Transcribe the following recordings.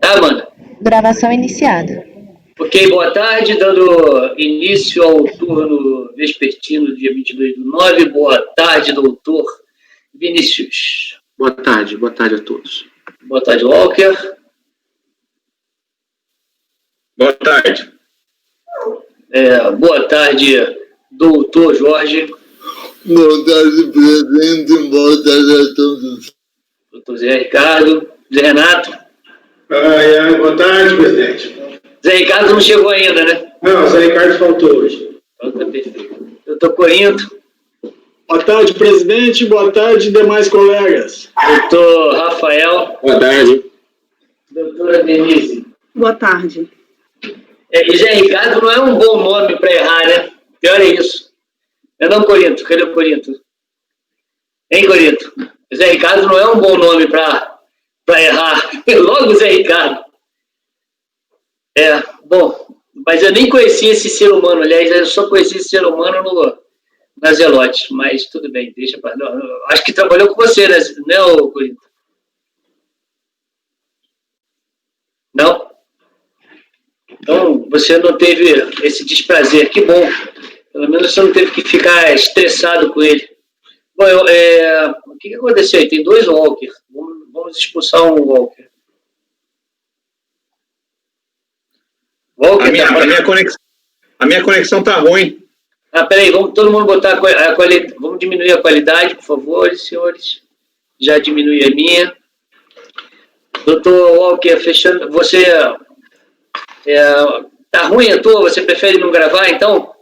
tá, Amanda? Gravação iniciada. Ok, boa tarde, dando início ao turno vespertino, dia 22/9. Boa tarde, doutor Vinícius. Boa tarde a todos. Boa tarde, Walker. Boa tarde. Boa tarde, doutor Jorge. Boa tarde, presidente. Boa tarde a todos. Doutor Zé Ricardo. Zé Renato. Boa tarde, presidente. Zé Ricardo não chegou ainda, né? Não, Zé Ricardo faltou hoje. Então tá perfeito. Doutor Corinto. Boa tarde, presidente. Boa tarde, demais colegas. Doutor Rafael. Boa tarde. Doutora Denise. Boa tarde. E Zé Ricardo não é um bom nome para errar, né? Pior é isso. Não, Corinto. Cadê o Corinto? Hein, Corinto? Zé Ricardo não é um bom nome para errar. Logo Zé Ricardo. Bom, mas eu nem conhecia esse ser humano. Aliás, eu só conheci esse ser humano na Zelote. Mas tudo bem, deixa para... Acho que trabalhou com você, né, Corinto? Não? Então, você não teve esse desprazer. Que bom. Pelo menos você não teve que ficar estressado com ele. Bom, o que aconteceu aí? Tem 2 Walker. Vamos expulsar um Walker. Walker A minha conexão tá ruim. Peraí, vamos todo mundo botar a qualidade. Vamos diminuir a qualidade, por favor, senhores. Já diminui a minha. Doutor Walker, fechando. Você... tá ruim a tua? Você prefere não gravar, então?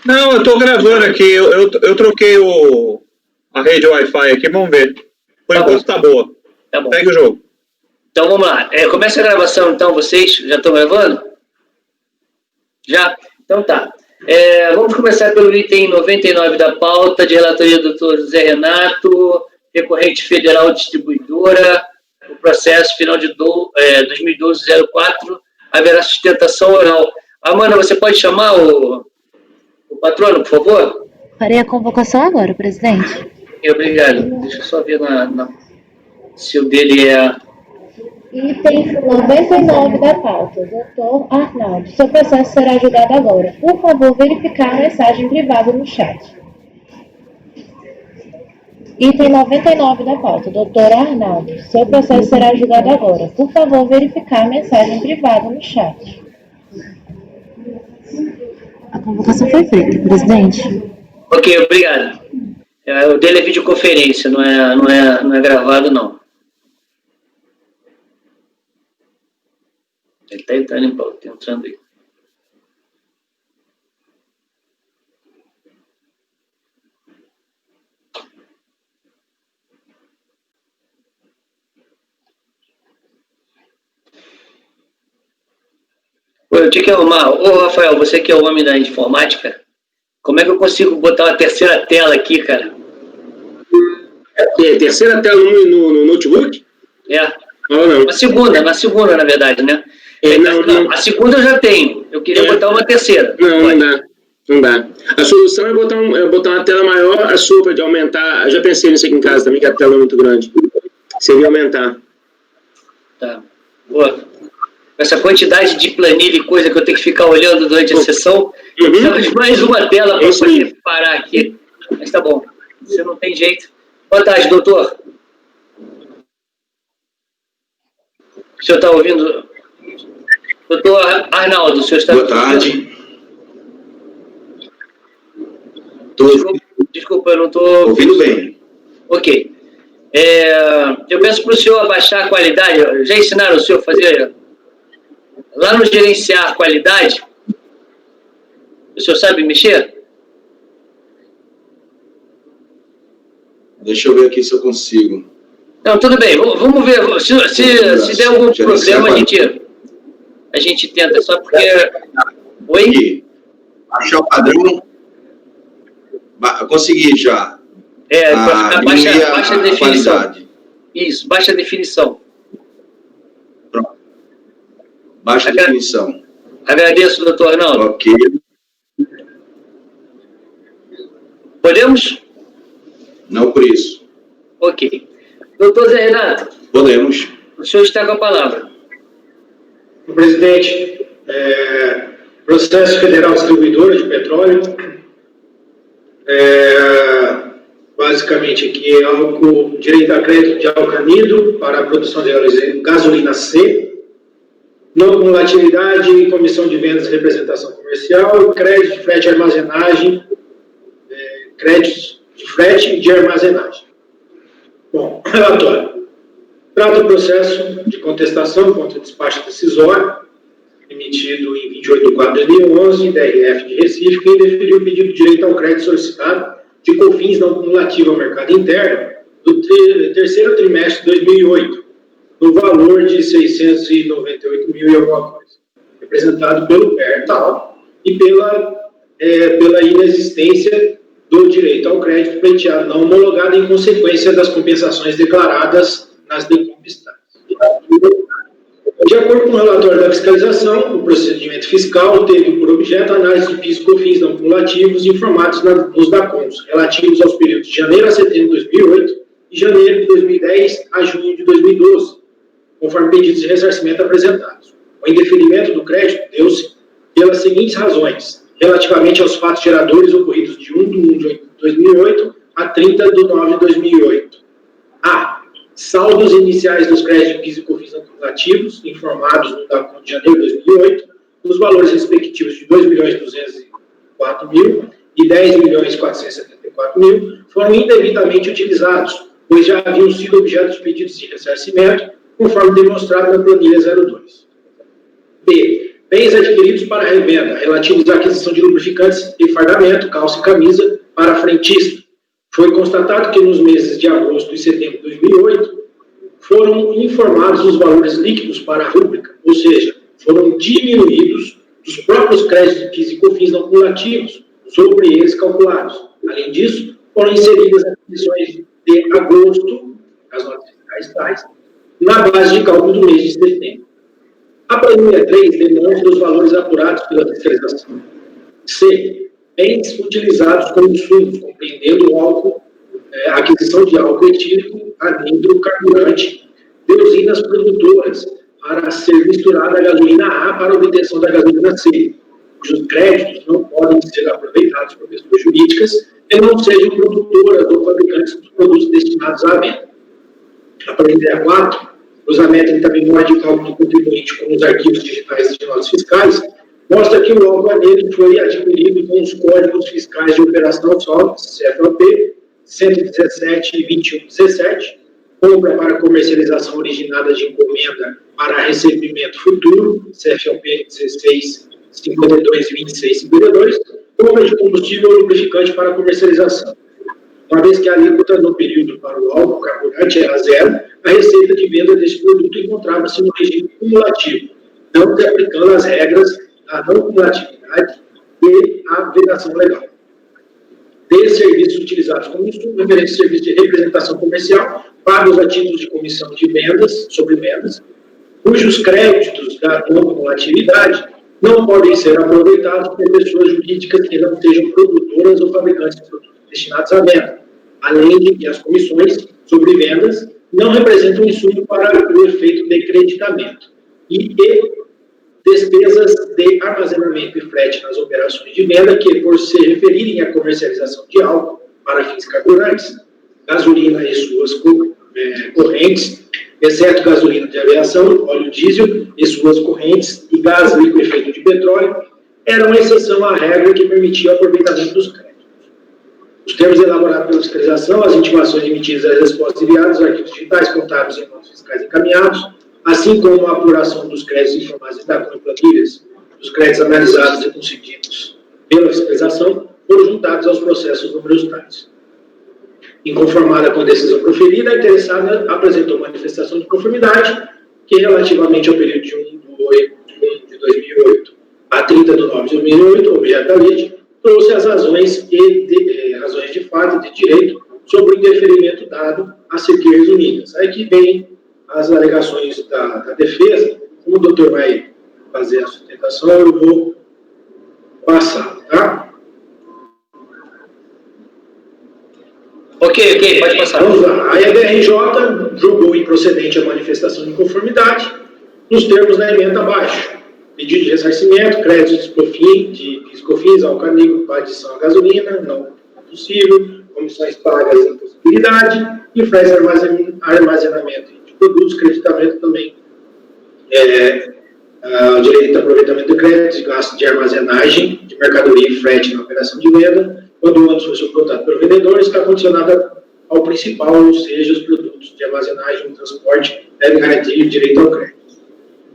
Não, eu tô gravando aqui. Eu troquei a rede Wi-Fi aqui, vamos ver. Por enquanto tá boa. Tá bom. Segue o jogo. Então vamos lá. Começa a gravação, então, vocês já estão gravando? Já? Então tá. Vamos começar pelo item 99 da pauta, de relatoria do doutor Zé Renato, recorrente federal distribuidora, o processo final de 2012-04, haverá sustentação oral. Amanda, você pode chamar o patrono, por favor? Farei a convocação agora, presidente. Obrigado. Deixa eu só ver se o dele é... Item 99 da pauta. Doutor Arnaldo, seu processo será julgado agora. Por favor, verificar a mensagem privada no chat. Item 99 da pauta. Doutor Arnaldo, seu processo será julgado agora. Por favor, verificar a mensagem privada no chat. A convocação foi feita, presidente. Ok, obrigado. O dele é videoconferência, não é gravado, não. Ele está entrando em pauta, entrando aí. Eu tinha que arrumar. Ô, Rafael, você que é o homem da informática, como é que eu consigo botar uma terceira tela aqui, cara? Terceira tela no notebook? Não. Na segunda, na verdade, né? Não. A segunda eu já tenho. Eu queria botar uma terceira. Não dá. A solução é botar uma tela maior, a sua para aumentar. Eu já pensei nisso aqui em casa também, que a tela é muito grande. Seria aumentar. Tá. Boa. Essa quantidade de planilha e coisa que eu tenho que ficar olhando durante a sessão, eu precisava de mais uma tela para poder parar aqui. Mas tá bom. Você não tem jeito. Boa tarde, doutor. O senhor está ouvindo? Doutor Arnaldo, o senhor está ouvindo? Boa tarde. Desculpa, eu não estou... Ouvindo bem. Ok. Eu peço para o senhor abaixar a qualidade. Já ensinaram o senhor a fazer... Lá no gerenciar qualidade, o senhor sabe mexer? Deixa eu ver aqui se eu consigo. Não, tudo bem. Vamos ver. Se der algum problema, a gente tenta. Só porque... Oi? Aqui. Baixar o padrão. Consegui já. Para ficar baixa definição. Qualidade. Isso, baixa definição. Pronto. Baixa definição. Agradeço, doutor Arnaldo. Ok. Podemos? Não por isso. Ok. Doutor Zé Renato. Podemos. O senhor está com a palavra. Presidente, processo federal distribuidora de petróleo, basicamente aqui é direito a crédito de álcool anido para a produção de gasolina C, não cumulatividade, comissão de vendas e representação comercial, crédito de frete e armazenagem, créditos de frete e de armazenagem. Bom, relatório. Trata o processo de contestação contra o despacho decisório, emitido em 28 de 4 de 2011, DRF de Recife, que indeferiu o pedido de direito ao crédito solicitado de COFINS não cumulativo ao mercado interno do terceiro trimestre de 2008, no valor de 698 mil e alguma coisa, representado pelo PER-TAL e pela inexistência do direito ao crédito pleiteado não homologado em consequência das compensações declaradas nas decompistadas. De acordo com o relatório da fiscalização, o procedimento fiscal teve por objeto a análise de PIS e COFINS não cumulativos informados nos DACONs, relativos aos períodos de janeiro a setembro de 2008 e janeiro de 2010 a junho de 2012, conforme pedidos de ressarcimento apresentados. O indeferimento do crédito deu-se pelas seguintes razões, relativamente aos fatos geradores ocorridos de 1 de 1 de 2008 a 30 de 9 de 2008. A. Saldos iniciais dos créditos de PIS e COFINS não cumulativos, informados no DACON de janeiro de 2008, nos valores respectivos de 2.204.000 e 10.474.000, foram indevidamente utilizados, pois já haviam sido objeto de pedidos de ressarcimento, conforme demonstrado na planilha 02. B. Bens adquiridos para revenda, relativos à aquisição de lubrificantes e fardamento, calça e camisa, para frentista. Foi constatado que nos meses de agosto e setembro de 2008 foram informados os valores líquidos para a rúbrica, ou seja, foram diminuídos dos próprios créditos de PIS e COFINS não cumulativos sobre eles calculados. Além disso, foram inseridas as condições de agosto, as notas fiscais tais, na base de cálculo do mês de setembro. A planilha 3 demonstra os valores apurados pela fiscalização. C. Bens utilizados como insumos, compreendendo o álcool, a aquisição de álcool etílico, anidro, carburante, de usinas produtoras, para ser misturada a gasolina A para a obtenção da gasolina C, cujos créditos não podem ser aproveitados por pessoas jurídicas que não sejam produtoras ou fabricantes dos produtos destinados à venda. A planilha 4, cruzamento entre a memória de cálculo do contribuinte com os arquivos digitais de notas fiscais, mostra que o álcool anidro foi adquirido com os códigos fiscais de operação CFOP 117 e 2117, compra para comercialização originada de encomenda para recebimento futuro, CFOP 16 52 e 26 52, compra de combustível lubrificante para comercialização. Uma vez que a alíquota no período para o álcool carburante era zero, a receita de venda desse produto encontrava-se no regime cumulativo, não se aplicando as regras da não cumulatividade e a vedação legal. De serviços utilizados como insumo, referente a serviços de representação comercial, pagos a títulos de comissão de vendas, sobre vendas, cujos créditos da não cumulatividade não podem ser aproveitados por pessoas jurídicas que não sejam produtoras ou fabricantes de produtos destinados à venda, além de que as comissões sobre vendas não representam insumo para o efeito de creditamento. E despesas de armazenamento e frete nas operações de venda que, por se referirem à comercialização de álcool para fins carburantes, gasolina e suas correntes, exceto gasolina de aviação, óleo diesel e suas correntes e gás liquefeito de petróleo, eram uma exceção à regra que permitia o aproveitamento dos créditos. Os termos elaborados pela fiscalização, as intimações emitidas, as respostas enviadas, os arquivos digitais contábeis e notas fiscais encaminhados, assim como a apuração dos créditos informados da planilhas, dos créditos analisados e concedidos pela fiscalização, foram juntados aos processos números tais. Inconformada com a decisão proferida, a interessada apresentou manifestação de conformidade, que relativamente ao período de 1 de 2008 a 30 de 9 de 2008, objeto da lei, trouxe as razões razões de fato e de direito sobre o indeferimento dado a seguir resumidas. Aí que vem as alegações da defesa. Como o doutor vai fazer a sustentação, eu vou passar, tá? Ok, Ok, pode passar. Vamos lá. A DRJ julgou improcedente a manifestação de conformidade nos termos da emenda abaixo. Pedido de ressarcimento, créditos de PIS/COFINS ao CANIG para adição à gasolina, não possível, comissões pagas em possibilidade, e frete armazenamento de produtos, creditamento também. O direito de aproveitamento de créditos, gasto de armazenagem de mercadoria e frete na operação de venda, quando o ônus foi suportado pelo vendedor, está condicionado ao principal, ou seja, os produtos de armazenagem e transporte devem garantir o direito ao crédito.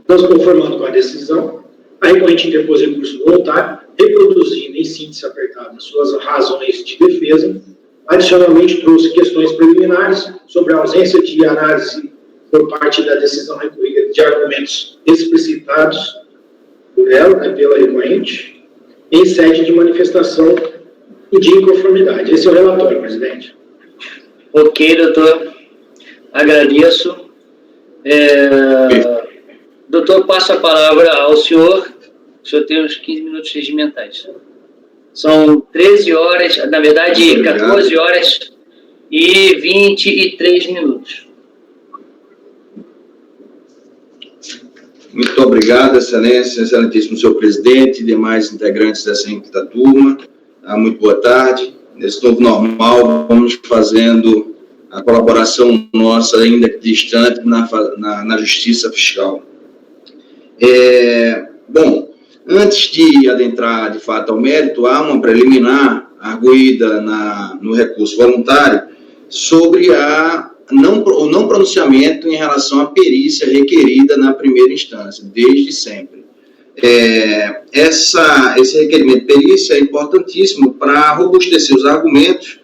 Não se conformando com a decisão, a recorrente interpôs recurso voluntário, reproduzindo em síntese apertada suas razões de defesa. Adicionalmente, trouxe questões preliminares sobre a ausência de análise por parte da decisão recorrida de argumentos explicitados por ela, pela recorrente, em sede de manifestação e de inconformidade. Esse é o relatório, presidente. Ok, doutor. Agradeço. Doutor, passo a palavra ao senhor. O senhor tem uns 15 minutos regimentais. São 13 horas, na verdade, 14 horas e 23 minutos. Muito obrigado, Excelência, excelentíssimo senhor presidente e demais integrantes dessa quinta turma. Muito boa tarde. Nesse novo normal, vamos fazendo a colaboração nossa, ainda que distante, na Justiça Fiscal. Bom, antes de adentrar, de fato, ao mérito, há uma preliminar arguída no recurso voluntário sobre o não pronunciamento em relação à perícia requerida na primeira instância, desde sempre. Esse requerimento de perícia é importantíssimo para robustecer os argumentos,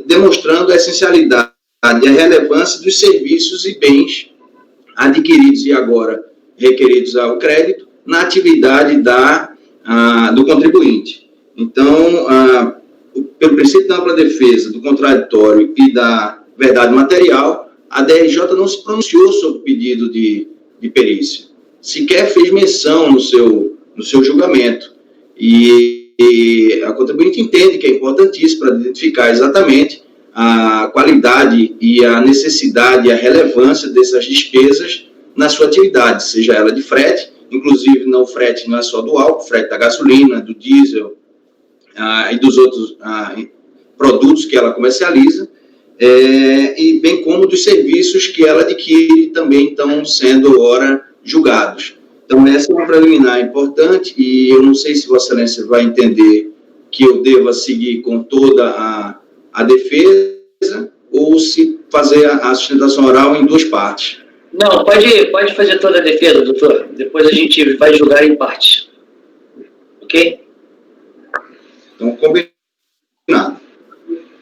demonstrando a essencialidade e a relevância dos serviços e bens adquiridos e agora requeridos ao crédito na atividade do contribuinte. Então, pelo princípio da ampla defesa, do contraditório e da verdade material, a DRJ não se pronunciou sobre o pedido de perícia. Sequer fez menção no seu julgamento. E a contribuinte entende que é importantíssimo para identificar exatamente a qualidade e a necessidade e a relevância dessas despesas na sua atividade, seja ela de frete, inclusive o frete não é só do álcool, frete da gasolina, do diesel e dos outros produtos que ela comercializa, e bem como dos serviços que ela adquire também estão sendo agora julgados. Então, essa é uma preliminar importante e eu não sei se Vossa Excelência vai entender que eu deva seguir com toda a defesa ou se fazer a sustentação oral em duas partes. Não, pode fazer toda a defesa, doutor. Depois a gente vai julgar em partes. Ok? Então, combinado.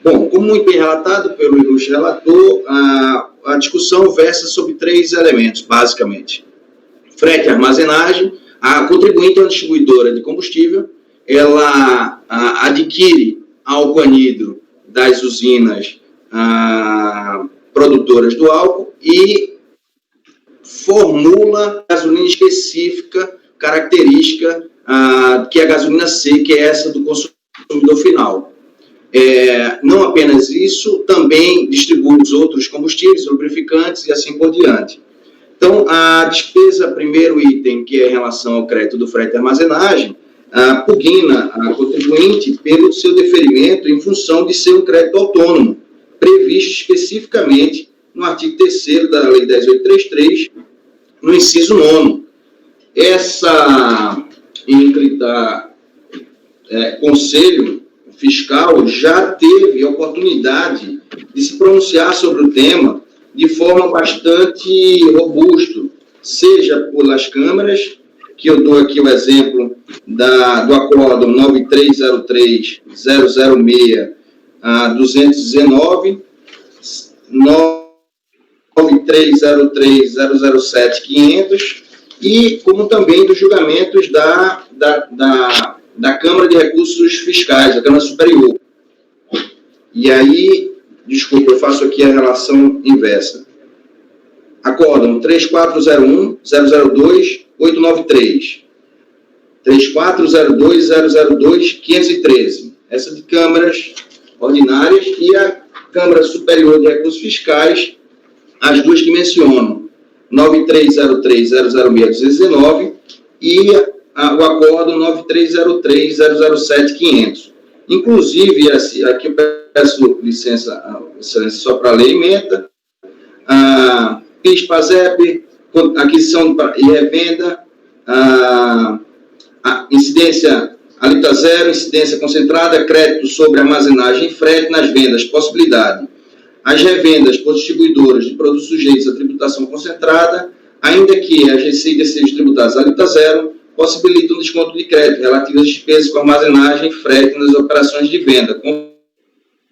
Bom, como muito bem relatado pelo ilustre relator, a discussão versa sobre 3 elementos, basicamente. Frete e armazenagem. A contribuinte é uma distribuidora de combustível. Ela adquire álcool anidro das usinas produtoras do álcool e formula gasolina específica, característica, que é a gasolina C, que é essa do consumidor final. Não apenas isso, também distribui os outros combustíveis, lubrificantes e assim por diante. Então, a despesa, primeiro item, que é em relação ao crédito do frete e armazenagem, pugna a contribuinte pelo seu deferimento em função de ser um crédito autônomo, previsto especificamente no artigo 3º da Lei 10.833, no inciso 9º. Essa Conselho Fiscal já teve a oportunidade de se pronunciar sobre o tema de forma bastante robusta, seja pelas câmaras, que eu dou aqui o exemplo do acórdão 9303-006-219, 9303-007-500, e como também dos julgamentos da Câmara de Recursos Fiscais, da Câmara Superior. E aí, desculpa, eu faço aqui a relação inversa. Acórdão 3401-002-893, 3402-002-513, essa de câmaras ordinárias, e a Câmara Superior de Recursos Fiscais, as duas que mencionam, 9303-006-219 e o acordo 9303-007-500. Inclusive, aqui eu peço licença, só para ler emenda, PIS, PASEP, aquisição e revenda, incidência alíquota zero, incidência concentrada, crédito sobre armazenagem e frete nas vendas, possibilidade. As revendas por distribuidoras de produtos sujeitos à tributação concentrada, ainda que as receitas sejam tributadas à alíquota zero, possibilitam o desconto de crédito relativo às despesas com armazenagem e frete nas operações de venda,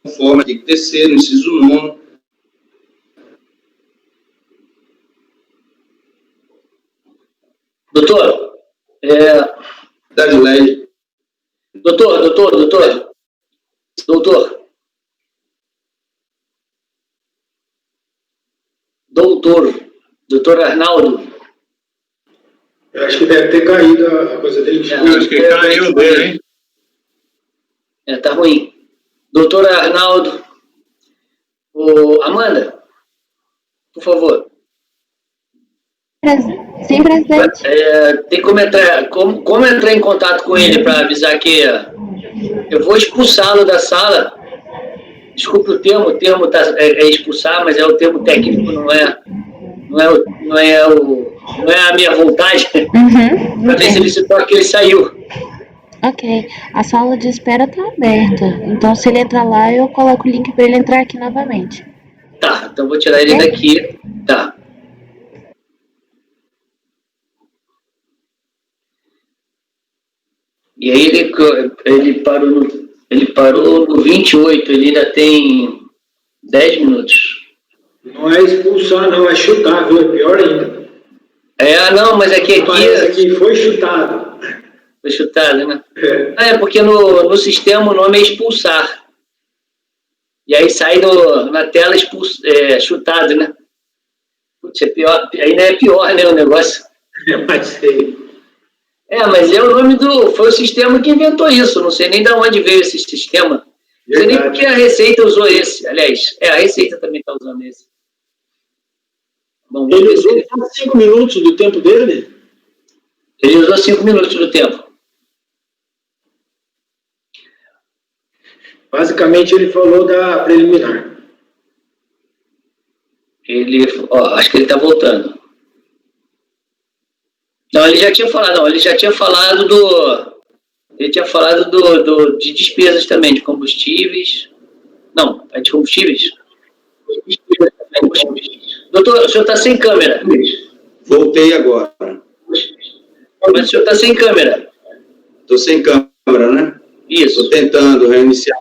conforme artigo 3º, inciso 9º. Doutor, Das leis. Doutor. Doutor Arnaldo. Eu acho que deve ter caído a coisa dele. Eu acho que caiu dele, hein? Tá ruim. Doutor Arnaldo. Amanda, por favor. Sim, presidente. Tem como entrar em contato com ele para avisar que eu vou expulsá-lo da sala. Desculpe o termo é expulsar, mas é o termo técnico, não é a minha vontade. Para ver se ele se toca que ele saiu. Ok, a sala de espera está aberta, então se ele entrar lá eu coloco o link para ele entrar aqui novamente. Tá, então vou tirar ele daqui. Tá. E aí ele parou no 28, ele ainda tem 10 minutos. Não é expulsar, não, é chutar, viu? É pior ainda. Não, mas é que aqui... Parece que foi chutado. Foi chutado, né? Porque no sistema o nome é expulsar. E aí sai na tela chutado, né? Putz, é pior, ainda é pior, né, o negócio. Mas mas é o nome foi o sistema que inventou isso. Não sei nem de onde veio esse sistema. Não sei nem porque a Receita usou esse. Aliás, a Receita também está usando esse. Bom, ele usou 5 minutos do tempo dele? Ele usou 5 minutos do tempo. Basicamente, ele falou da preliminar. Acho que ele está voltando. Não, ele já tinha falado. Ele tinha falado de despesas também, de combustíveis. Não, é de combustíveis? Doutor, o senhor está sem câmera. Voltei agora. Mas o senhor está sem câmera. Estou sem câmera, né? Isso. Estou tentando reiniciar.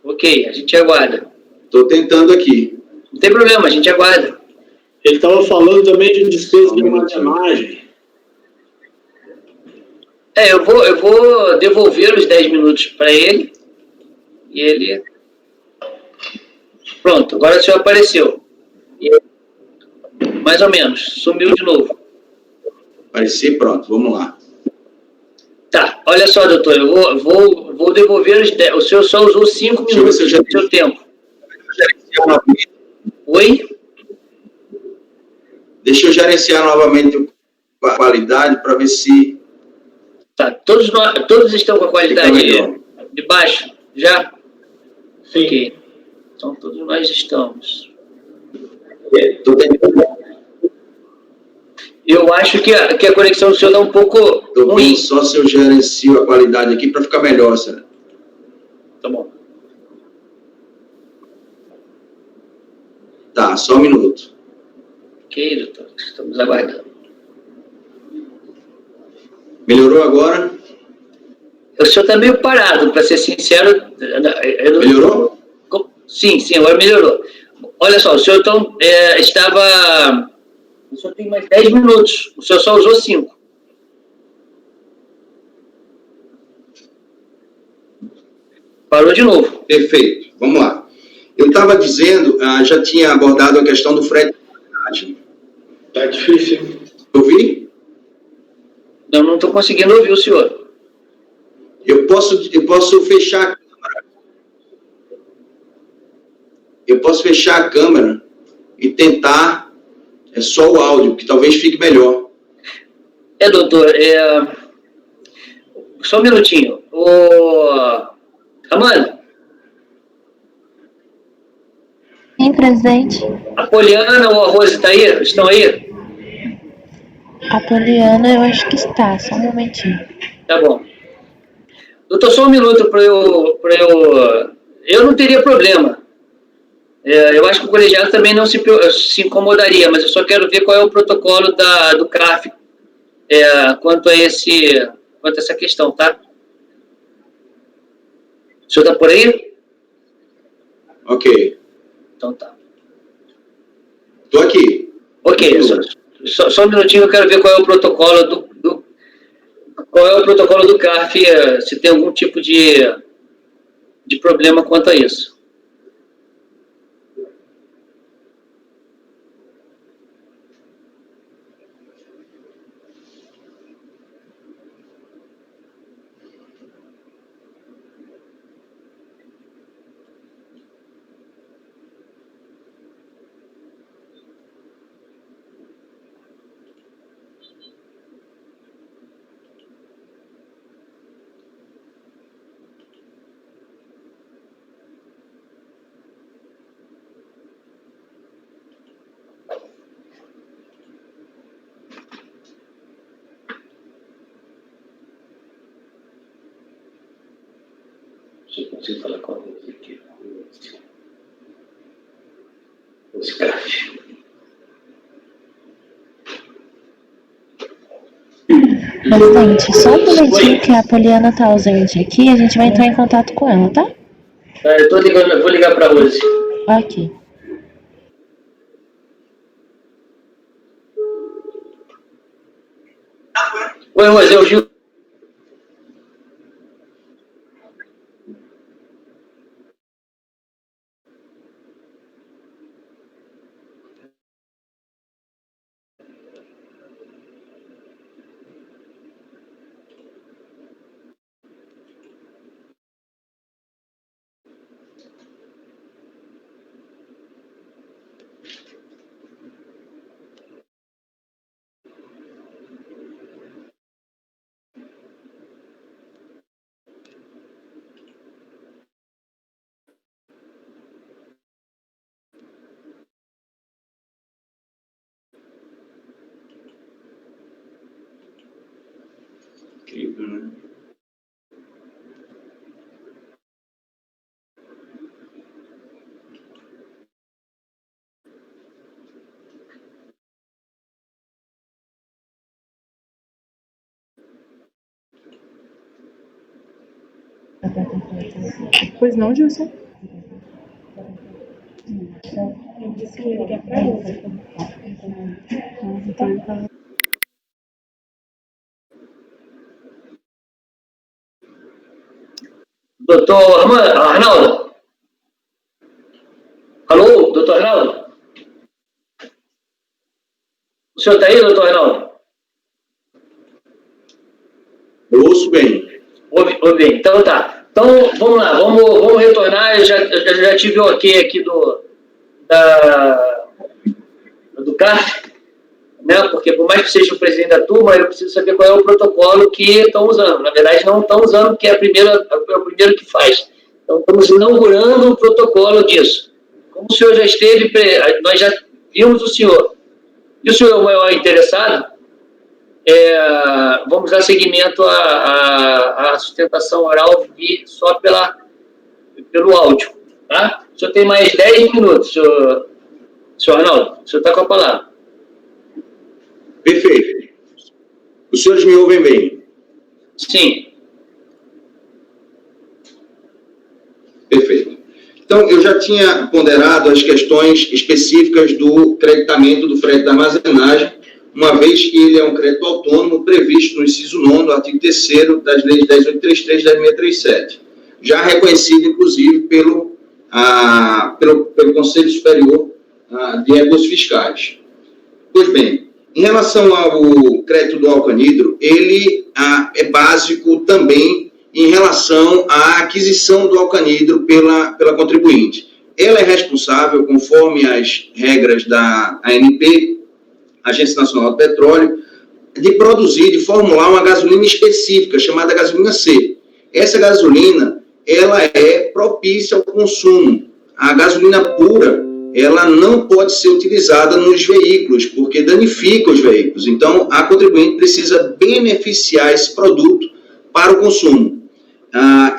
Ok, a gente aguarda. Estou tentando aqui. Não tem problema, a gente aguarda. Ele estava falando também de despesa de armazenagem. Eu vou devolver os 10 minutos para ele. E ele... Pronto, agora o senhor apareceu. Mais ou menos, sumiu de novo. Apareci, pronto, vamos lá. Tá, olha só, doutor, eu vou devolver os 10. O senhor só usou 5 minutos do seu tempo. Oi? Deixa eu gerenciar novamente a qualidade para ver se... Tá, todos estão com a qualidade de baixo? Já? Sim. Ok. Então todos nós estamos. Estou tentando. Eu acho que a conexão do senhor está um pouco ruim. Só se eu gerencio a qualidade aqui para ficar melhor, senhor. Tá bom. Tá, só um minuto. Ok, doutor. Estamos aguardando. Melhorou agora? O senhor está meio parado, para ser sincero. Melhorou? Sim, agora melhorou. Olha só, o senhor então, estava... O senhor tem mais 10 minutos. O senhor só usou 5. Parou de novo. Perfeito. Vamos lá. Eu estava dizendo, já tinha abordado a questão do frete. Tá difícil. Ouvi? Eu não estou conseguindo ouvir o senhor. Eu posso fechar a câmera. eu posso fechar a câmera e tentar só o áudio, que talvez fique melhor. Doutor, só um minutinho. Amanda? Sim, presidente. A Poliana ou a Rose estão aí? A Poliana, eu acho que está. Só um momentinho. Tá bom. Doutor, só um minuto para eu... Eu não teria problema. Eu acho que o colegiado também não se incomodaria, mas eu só quero ver qual é o protocolo do CRAF quanto a essa questão, tá? O senhor está por aí? Ok. Então tá. Estou aqui. Ok, só um minutinho, eu quero ver qual é o protocolo do CRAF, se tem algum tipo de problema quanto a isso. Eu consigo falar com a Rose aqui. Os CRAF. Presidente, só um momentinho que a Poliana está ausente aqui, a gente vai entrar em contato com ela, tá? Eu vou ligar para a Rose. Ok. Oi, Rose, eu Gil. Pois não, Gilson? Eu disse que ia ligar pra Rose. Doutor Arnaldo? Alô, doutor Arnaldo? O senhor está aí, doutor Arnaldo? Eu ouço bem. Ouve bem. Então tá. Então, vamos lá, vamos retornar. Eu já tive o ok aqui do CAF, né? Porque por mais que seja o presidente da turma, eu preciso saber qual é o protocolo que estão usando. Na verdade, não estão usando, porque é o primeiro que faz. Então, estamos inaugurando o protocolo disso. Como o senhor já esteve, nós já vimos o senhor. E o senhor é o maior interessado? Vamos dar seguimento à sustentação oral só pelo áudio. Tá? O senhor tem mais 10 minutos, senhor Arnaldo. O senhor está com a palavra. Perfeito. Os senhores me ouvem bem? Sim. Perfeito. Então, eu já tinha ponderado as questões específicas do creditamento do crédito da armazenagem, uma vez que ele é um crédito autônomo previsto no inciso 9 do artigo 3º das leis 10.833 e 10.637, já reconhecido, inclusive, pelo Conselho Superior de Recursos Fiscais. Pois bem, em relação ao crédito do álcool anidro, ele é básico também em relação à aquisição do álcool anidro pela contribuinte. ela é responsável, conforme as regras da ANP, Agência Nacional do Petróleo, de produzir, de formular uma gasolina específica, chamada gasolina C. Essa gasolina, ela é propícia ao consumo. A gasolina pura, ela não pode ser utilizada nos veículos, porque danifica os veículos. Então, a contribuinte precisa beneficiar esse produto para o consumo.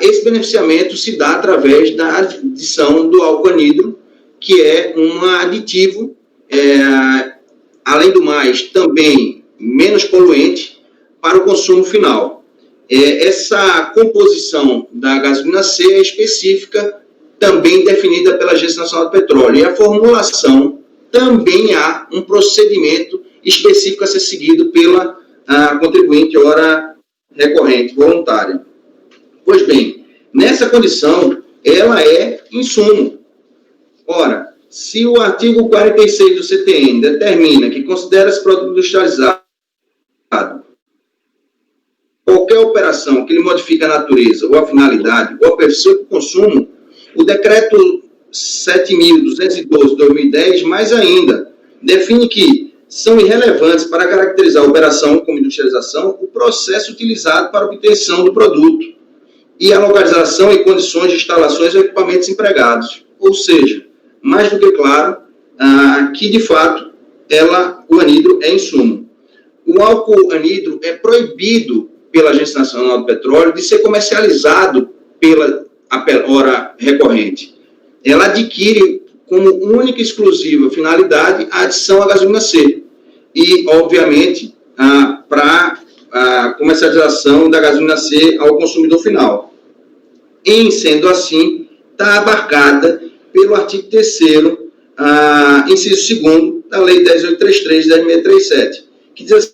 Esse beneficiamento se dá através da adição do álcool anidro, que é um aditivo, além do mais, também menos poluente para o consumo final. Essa composição da gasolina C é específica, também definida pela Agência Nacional do Petróleo. E a formulação também há um procedimento específico a ser seguido pela contribuinte hora recorrente, voluntária. Pois bem, nessa condição, ela é insumo. Ora, se o artigo 46 do CTN determina que considera-se produto industrializado qualquer operação que lhe modifique a natureza ou a finalidade ou a perfil do consumo, o decreto 7.212 de 2010, mais ainda, define que são irrelevantes para caracterizar a operação como industrialização o processo utilizado para a obtenção do produto e a localização e condições de instalações e equipamentos empregados. Ou seja, mais do que claro, que de fato o anidro é insumo. O álcool anidro é proibido pela Agência Nacional do Petróleo de ser comercializado pela hora recorrente. Ela adquire como única e exclusiva finalidade a adição à gasolina C e, obviamente, para a comercialização da gasolina C ao consumidor final. Em sendo assim, está abarcada pelo artigo 3º, inciso 2º da Lei 10.833 de 10.637, que diz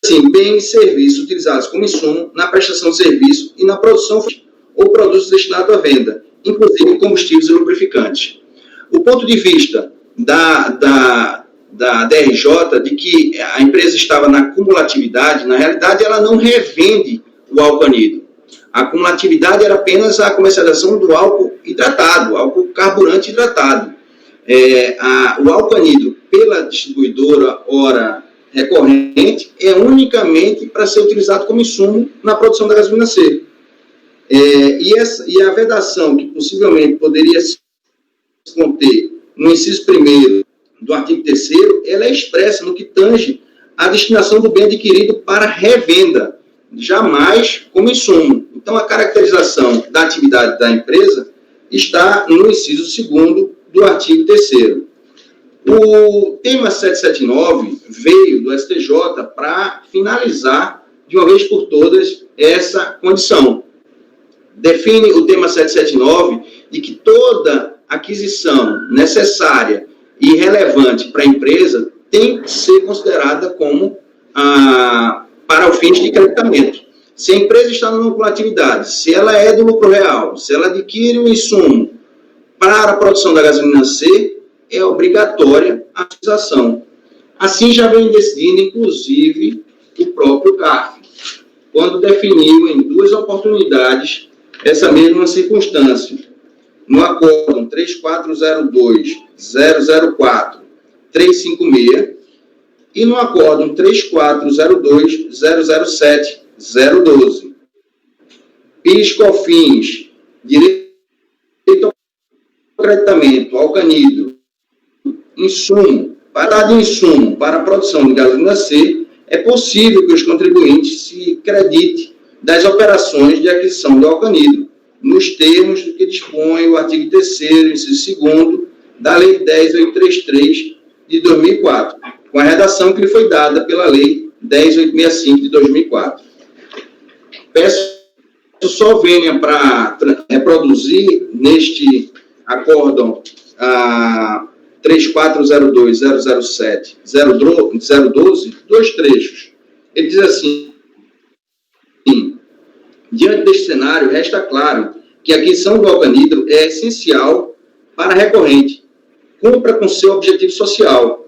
assim: bens e serviços utilizados como insumo na prestação de serviço e na produção ou produtos destinados à venda, inclusive combustíveis e lubrificantes. O ponto de vista da DRJ de que a empresa estava na cumulatividade, na realidade ela não revende o álcool anidro. A cumulatividade era apenas a comercialização do álcool hidratado, álcool carburante hidratado. O álcool anidro, pela distribuidora hora recorrente, é unicamente para ser utilizado como insumo na produção da gasolina C. E a vedação que possivelmente poderia se conter no inciso 1º do artigo 3º, ela é expressa no que tange à destinação do bem adquirido para revenda, jamais como insumo. Então, a caracterização da atividade da empresa está no inciso 2º do artigo 3º. O tema 779 veio do STJ para finalizar, de uma vez por todas, essa condição. Define o tema 779 de que toda aquisição necessária e relevante para a empresa tem que ser considerada como para o fim de creditamento. Se a empresa está numa cumulatividade, se ela é do lucro real, se ela adquire um insumo para a produção da gasolina C, é obrigatória a utilização. Assim já vem decidindo, inclusive, o próprio CARF, quando definiu em 2 oportunidades essa mesma circunstância. No Acórdão 3402-004-356 e no Acórdão 3402-007-012. PIS/COFINS, direito ao creditamento, álcool anidro, insumo, para de insumo para a produção de gasolina C, é possível que os contribuintes se creditem das operações de aquisição do álcool anidro, nos termos do que dispõe o artigo 3º, inciso 2º, da Lei 10.833 de 2004, com a redação que lhe foi dada pela Lei 10.865 de 2004. Peço só venha para reproduzir neste acórdão 3402-007-012, 2 trechos. Ele diz assim: diante deste cenário, resta claro que a aquisição do álcool anidro é essencial para a recorrente, cumpra com seu objetivo social,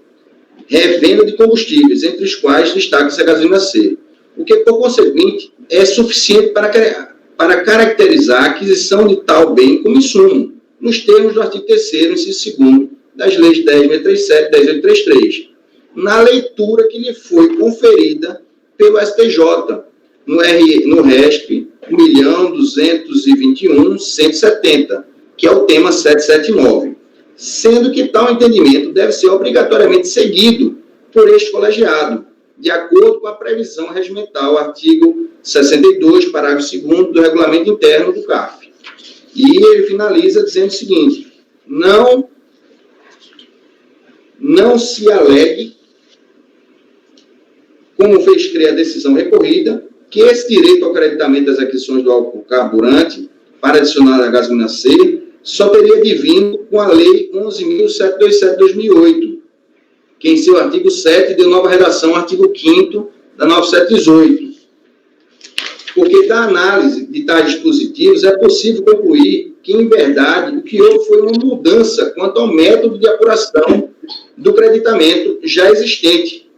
revenda de combustíveis, entre os quais destaca-se a gasolina C, o que, por conseguinte, é suficiente para caracterizar a aquisição de tal bem como insumo, nos termos do artigo 3º, inciso 2º, das leis 10.637 e 10.833, na leitura que lhe foi conferida pelo STJ, no RESP 1.221.170, que é o tema 779, sendo que tal entendimento deve ser obrigatoriamente seguido por este colegiado, de acordo com a previsão regimental, artigo 62, parágrafo 2º do Regulamento Interno do CARF. E ele finaliza dizendo o seguinte: não se alegue, como fez crer a decisão recorrida, que esse direito ao creditamento das aquisições do álcool carburante para adicionar a gasolina C só teria advindo com a Lei 11.727 de 2008, que em seu artigo 7 deu nova redação ao artigo 5º da 9718. Porque da análise de tais dispositivos é possível concluir que, em verdade, o que houve foi uma mudança quanto ao método de apuração do creditamento já existente,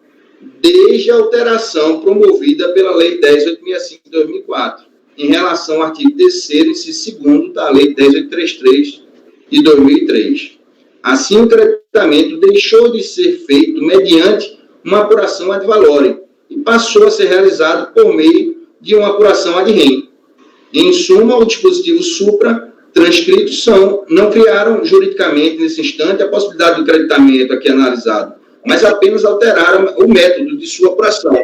desde a alteração promovida pela Lei 10.865 de 2004, em relação ao artigo 3º, inciso 2º da Lei 10.833 de 2003. Assim, o creditamento deixou de ser feito mediante uma apuração ad valorem e passou a ser realizado por meio de uma apuração ad rem. Em suma, o dispositivo supra transcritos não criaram juridicamente, nesse instante, a possibilidade do creditamento aqui analisado, mas apenas alteraram o método de sua apuração,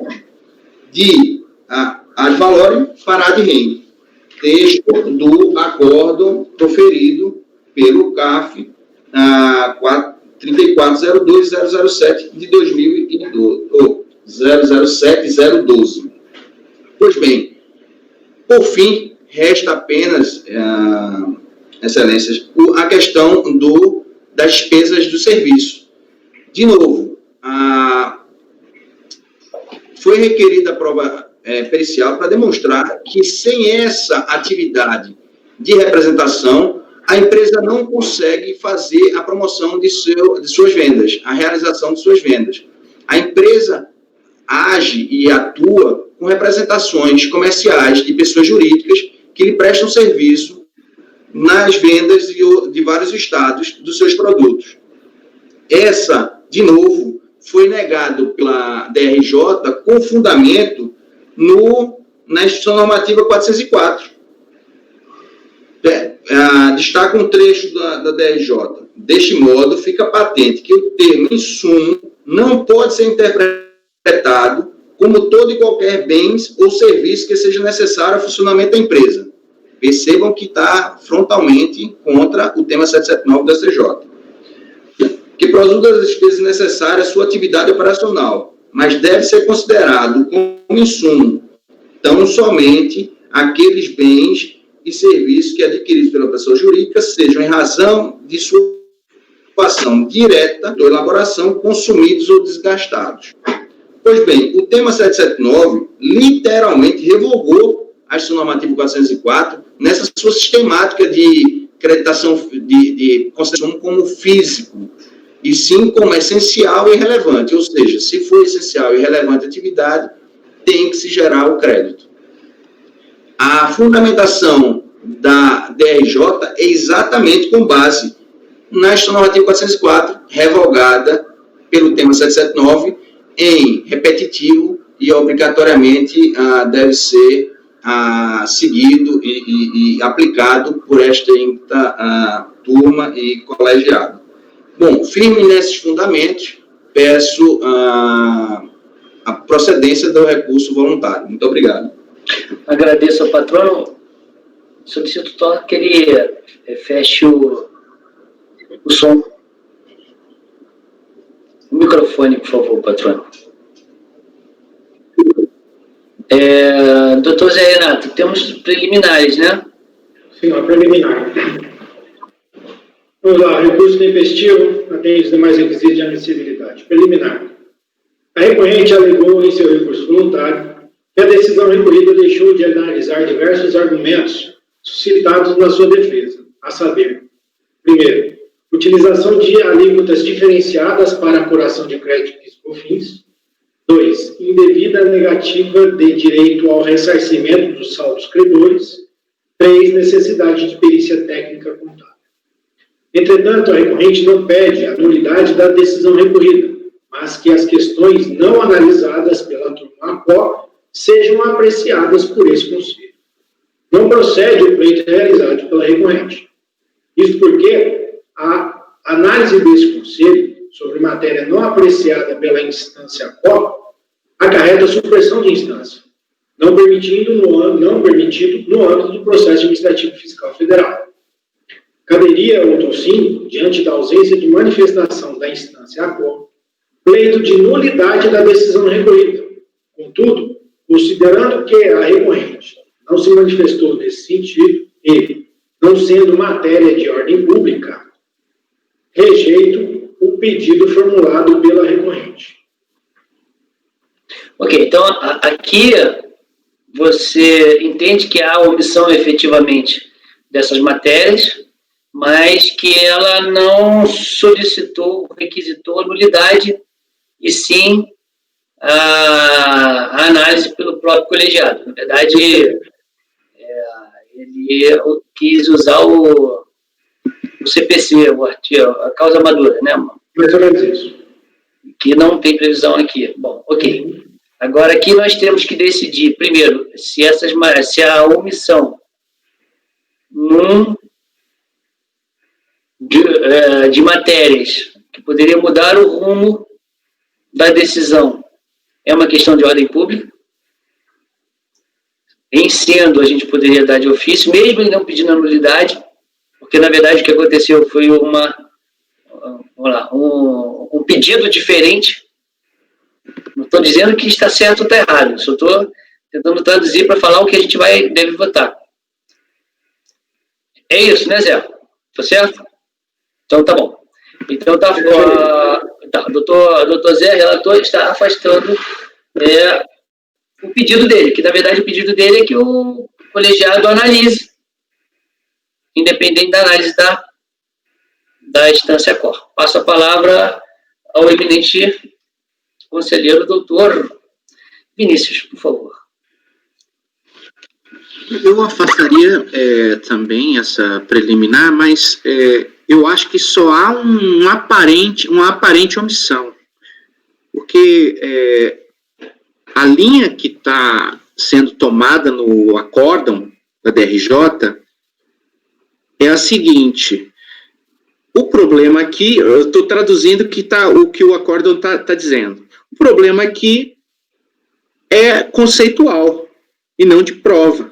de ad valorem para ad rem, texto do acórdão proferido pelo CARF 3402-007 de 2012, 007-012. Pois bem, por fim, resta apenas, excelências, a questão das despesas do serviço. De novo, foi requerida a prova pericial para demonstrar que sem essa atividade de representação, a empresa não consegue fazer a promoção de suas vendas, a realização de suas vendas. A empresa age e atua com representações comerciais de pessoas jurídicas que lhe prestam serviço nas vendas de vários estados dos seus produtos. Essa, de novo, foi negado pela DRJ com fundamento na Instituição Normativa 404. Destaca um trecho da DRJ. Deste modo, fica patente que o termo insumo não pode ser interpretado como todo e qualquer bens ou serviço que seja necessário ao funcionamento da empresa. Percebam que está frontalmente contra o tema 779 da CJ. Que produza as despesas necessárias à sua atividade operacional, mas deve ser considerado como insumo tão somente aqueles bens e serviços que adquiridos pela pessoa jurídica sejam em razão de sua ação direta ou elaboração consumidos ou desgastados. Pois bem, o tema 779 literalmente revogou a Instituição Normativa 404 nessa sua sistemática de creditação de consumo como físico, e sim como essencial e relevante, ou seja, se for essencial e relevante a atividade, tem que se gerar o crédito. A fundamentação da DRJ é exatamente com base na Instituição Normativa 404, revogada pelo tema 779, em repetitivo e obrigatoriamente deve ser seguido e aplicado por esta turma e colegiado. Bom, firme nesses fundamentos, peço a procedência do recurso voluntário. Muito obrigado. Agradeço ao patrono. Solicito que ele feche o som. O microfone, por favor, patrono. Doutor Zé Renato, temos preliminares, né? Senhor, preliminar. Vamos lá, recurso tempestivo, atende os demais requisitos de admissibilidade. Preliminar. A recorrente alegou em seu recurso voluntário que a decisão recorrida deixou de analisar diversos argumentos suscitados na sua defesa, a saber, primeiro, utilização de alíquotas diferenciadas para apuração de crédito e COFINS. 2. Indevida negativa de direito ao ressarcimento dos saldos credores. 3. Necessidade de perícia técnica contábil. Entretanto, a recorrente não pede a nulidade da decisão recorrida, mas que as questões não analisadas pela turma ACO sejam apreciadas por esse Conselho. Não procede o pleito realizado pela recorrente. Isso porque a análise desse Conselho sobre matéria não apreciada pela instância ACO acarreta a supressão de instância, não permitido no âmbito do processo administrativo fiscal federal. Caberia, outrossim, diante da ausência de manifestação da instância ACO, pleito de nulidade da decisão recorrida. Contudo, considerando que a recorrente não se manifestou nesse sentido e, não sendo matéria de ordem pública, rejeito o pedido formulado pela recorrente. Ok, então aqui você entende que há omissão efetivamente dessas matérias, mas que ela não solicitou, requisitou a nulidade, e sim a análise pelo próprio colegiado. Na verdade, ele quis usar o CPC, a causa madura, né? Mais ou menos isso. Que não tem previsão aqui. Bom, ok. Agora, aqui nós temos que decidir, primeiro, se a omissão de matérias que poderia mudar o rumo da decisão é uma questão de ordem pública. Em sendo, a gente poderia dar de ofício, mesmo ele não pedindo a nulidade, porque, na verdade, o que aconteceu foi um pedido diferente. Não estou dizendo que está certo ou está errado, só estou tentando traduzir para falar o que a gente deve votar. É isso, né, Zé? Tá certo? Então, tá bom. Então, o doutor Zé, relator, está afastando o pedido dele, que, na verdade, o pedido dele é que o colegiado analise, independente da análise da instância COR. Passo a palavra ao eminente conselheiro doutor Vinícius, por favor. Eu afastaria também essa preliminar, mas eu acho que só há uma aparente omissão, porque a linha que está sendo tomada no acórdão da DRJ é a seguinte: o problema aqui, eu estou traduzindo o que o acórdão está dizendo, o problema aqui é conceitual e não de prova.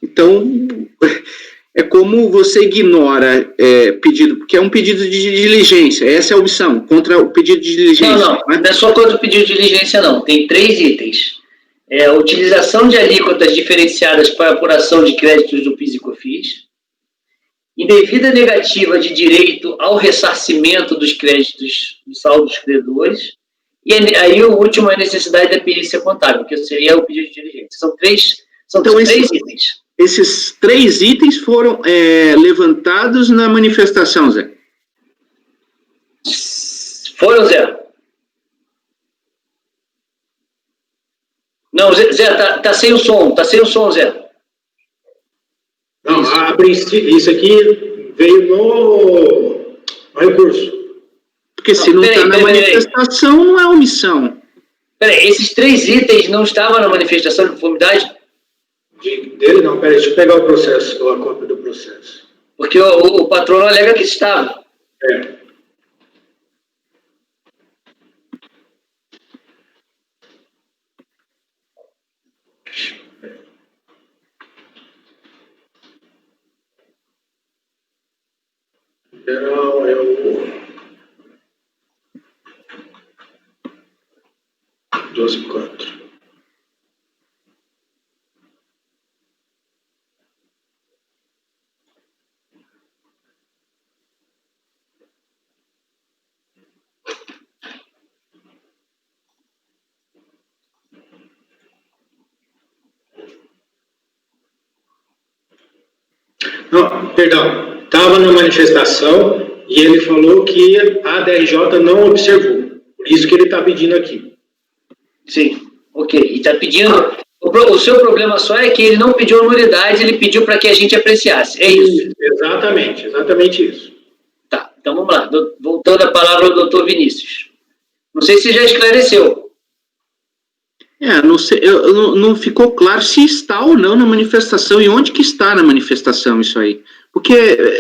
Então, é como você ignora pedido, porque é um pedido de diligência, essa é a omissão, contra o pedido de diligência. Não é só contra o pedido de diligência, não. Tem 3 itens. A utilização de alíquotas diferenciadas para apuração de créditos do PIS e COFINS, indevida negativa de direito ao ressarcimento dos créditos do saldo dos credores, e aí o último é a necessidade da perícia contábil, que seria o pedido de diligência. São três itens. Esses 3 itens foram levantados na manifestação, Zé? Foram, Zé? Não, Zé, tá sem o som, Zé. Não, a princípio, isso aqui veio no recurso. Porque se não está na manifestação, não é omissão. Peraí, esses 3 itens não estavam na manifestação de conformidade? Dele não, peraí, deixa eu pegar o processo, a cópia do processo. Porque o patrono alega que estava. Geral é o 12.4. Não, perdão, estava na manifestação e ele falou que a DRJ não observou. Por isso que ele está pedindo aqui. Sim, ok. E está pedindo... O seu problema só é que ele não pediu a nulidade, ele pediu para que a gente apreciasse. É isso. Exatamente isso. Então vamos lá. Voltando a palavra ao doutor Vinícius. Não sei se já esclareceu. Não sei, não ficou claro se está ou não na manifestação e onde que está na manifestação isso aí. Porque...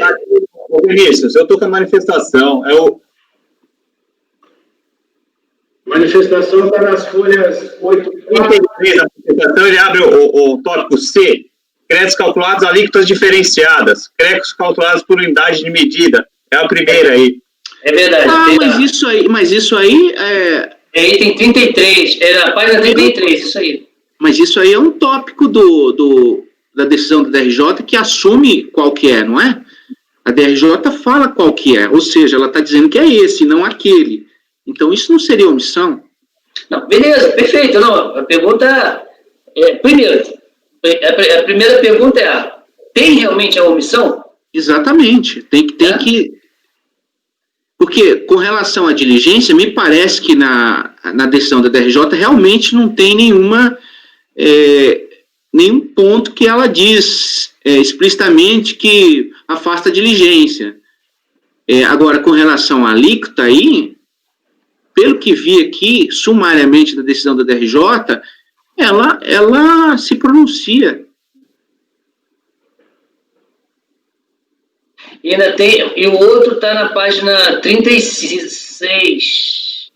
Vinícius, eu estou com a manifestação. Manifestação está nas folhas 8 e 33 da manifestação, ele abre o tópico C, créditos calculados alíquotas diferenciadas, créditos calculados por unidade de medida. É a primeira aí. É verdade. Mas isso aí é item 33, é na página 33, isso aí. Mas isso aí é um tópico da decisão da DRJ que assume qual que é, não é? A DRJ fala qual que é, ou seja, ela está dizendo que é esse, não aquele. Então, isso não seria omissão? Não, beleza, perfeito. Não, a pergunta primeiro, a primeira pergunta é tem realmente a omissão? Exatamente. Tem que... Porque, com relação à diligência, me parece que na decisão da DRJ realmente não tem nenhum ponto que ela diz explicitamente que afasta a diligência. Agora, com relação à alíquota aí, pelo que vi aqui, sumariamente da decisão da DRJ, ela se pronuncia. E ainda tem, e o outro está na página 36,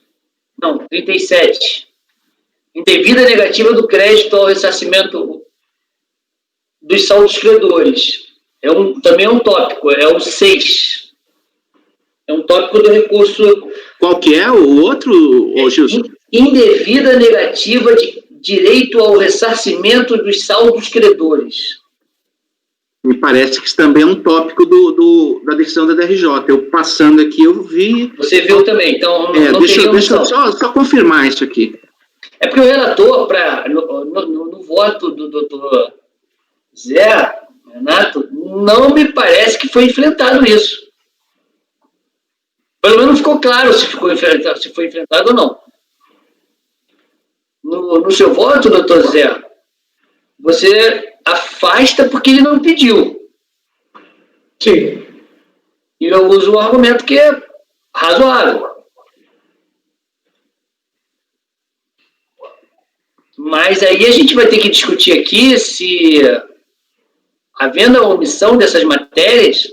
não, 37. Indevida negativa do crédito ao ressarcimento dos saldos credores. Também é um tópico, é o 6. É um tópico do recurso. Qual que é o outro, Gilson? Indevida negativa de direito ao ressarcimento dos saldos credores. Me parece que isso também é um tópico da decisão da DRJ. Eu passando aqui, eu vi... Você viu também, então não deixa eu só confirmar isso aqui. É porque o relator, no voto do doutor Zé Renato, não me parece que foi enfrentado isso. Pelo menos não ficou claro se foi enfrentado ou não. No seu voto, doutor Zé, você afasta porque ele não pediu. Sim. E eu uso o argumento que é razoável. Mas aí a gente vai ter que discutir aqui se, havendo a omissão dessas matérias,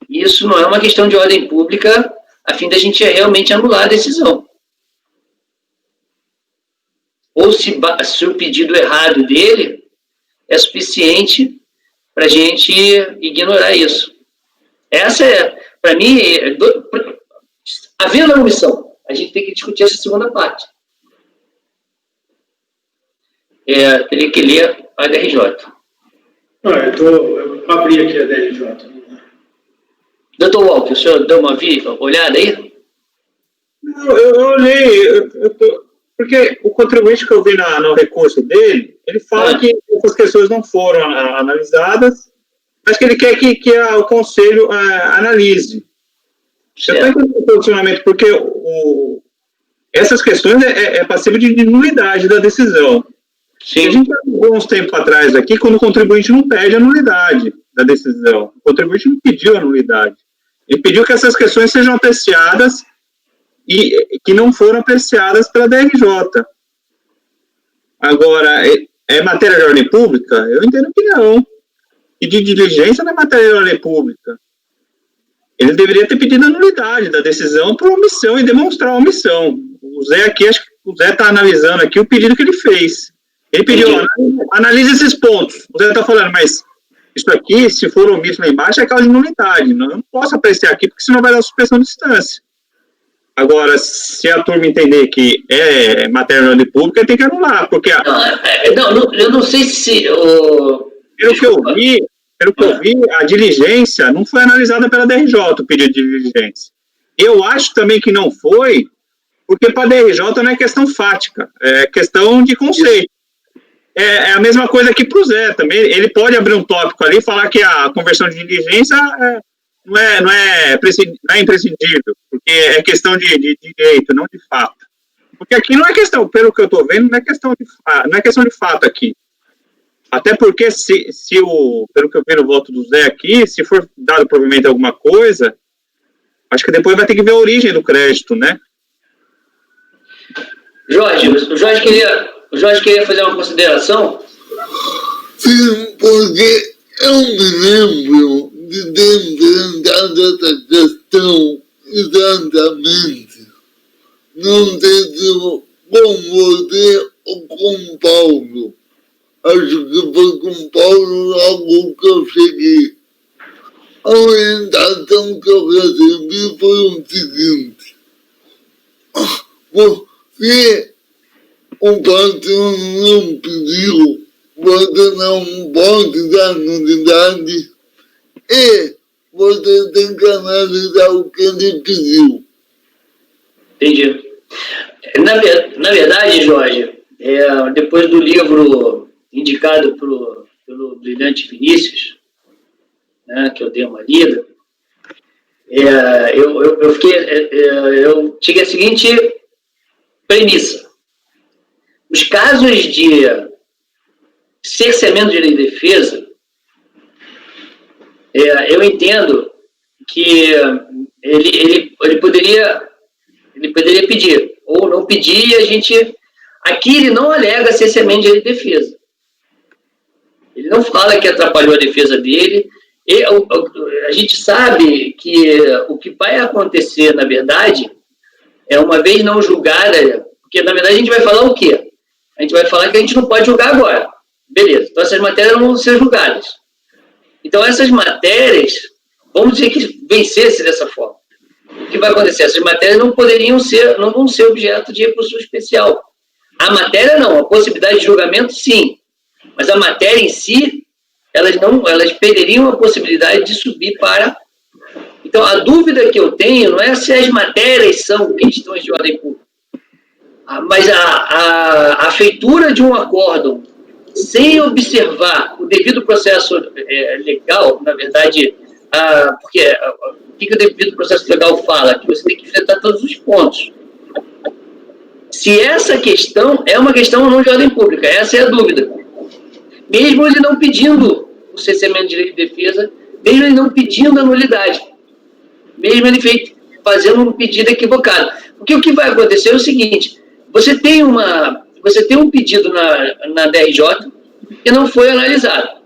isso não é uma questão de ordem pública a fim da gente realmente anular a decisão. Ou se o pedido errado dele é suficiente para a gente ignorar isso. Essa para mim, havendo a omissão, a gente tem que discutir essa segunda parte. Teria que ler a DRJ. Eu abri aqui a DRJ. Doutor Walker, o senhor deu uma olhada aí? Não, eu olhei, porque o contribuinte que eu vi no recurso dele, ele fala que essas questões não foram analisadas, mas que ele quer que o Conselho analise. Você está entendendo o posicionamento, porque essas questões é passível de nulidade da decisão. Sim. A gente viu uns tempos atrás aqui, quando o contribuinte não pede a nulidade da decisão. O contribuinte não pediu a nulidade. Ele pediu que essas questões sejam apreciadas e que não foram apreciadas pela DRJ. Agora, é matéria de ordem pública? Eu entendo que não. E de diligência não é matéria de ordem pública. Ele deveria ter pedido a nulidade da decisão por omissão e demonstrar a omissão. O Zé aqui, acho que o Zé está analisando aqui o pedido que ele fez. Ele pediu, analise esses pontos. O Zé está falando, mas isso aqui, se for omisso lá embaixo, é causa de nulidade. Eu não posso apreciar aqui, porque senão vai dar suspensão de instância. Agora, se a turma entender que é matéria de ordem pública, tem que anular, porque... eu não sei se... Pelo que eu vi, a diligência não foi analisada pela DRJ, o pedido de diligência. Eu acho também que não foi, porque para a DRJ não é questão fática, é questão de conceito. É a mesma coisa que para o Zé também. Ele pode abrir um tópico ali e falar que a conversão de diligência não é imprescindível, porque é questão de direito, não de fato. Porque aqui não é questão, pelo que eu estou vendo, não é questão de fato aqui. Até porque, pelo que eu vi no voto do Zé aqui, se for dado provimento a alguma coisa, Acho que depois vai ter que ver a origem do crédito, né? Jorge, o Jorge queria fazer uma consideração? Sim, porque eu me lembro de ter enfrentado essa questão exatamente. Não sei se com você ou com o Paulo. Acho que foi com o Paulo logo que eu cheguei. A orientação que eu recebi foi o seguinte: você, o patrão não pediu, você não pode dar nulidade e você tem que analisar o que ele pediu. Entendi. Na verdade, Jorge, depois do livro indicado pelo brilhante Vinícius, né, que eu dei uma lida, eu cheguei à seguinte premissa: os casos de cerceamento de lei de defesa, eu entendo que ele poderia pedir, ou não pedir, e a gente... Aqui ele não alega cerceamento de lei de defesa. Ele não fala que atrapalhou a defesa dele. A gente sabe que o que vai acontecer, na verdade, uma vez não julgada, porque, na verdade, a gente vai falar o quê? A gente vai falar que a gente não pode julgar agora. Beleza. Então, essas matérias não vão ser julgadas. Então, essas matérias, vamos dizer que vencesse dessa forma. O que vai acontecer? Essas matérias não vão ser objeto de recurso especial. A matéria não, a possibilidade de julgamento sim, mas a matéria em si, elas perderiam a possibilidade de subir para... Então, a dúvida que eu tenho não é se as matérias são questões de ordem pública, mas a feitura de um acórdão sem observar o devido processo legal, na verdade, porque o que o devido processo legal fala? Que você tem que enfrentar todos os pontos. Se essa questão é uma questão ou não de ordem pública, essa é a dúvida. Mesmo ele não pedindo o cerceamento de lei de defesa, mesmo ele não pedindo a nulidade, mesmo ele fazendo um pedido equivocado. Porque o que vai acontecer é o seguinte: você tem um pedido na DRJ que não foi analisado.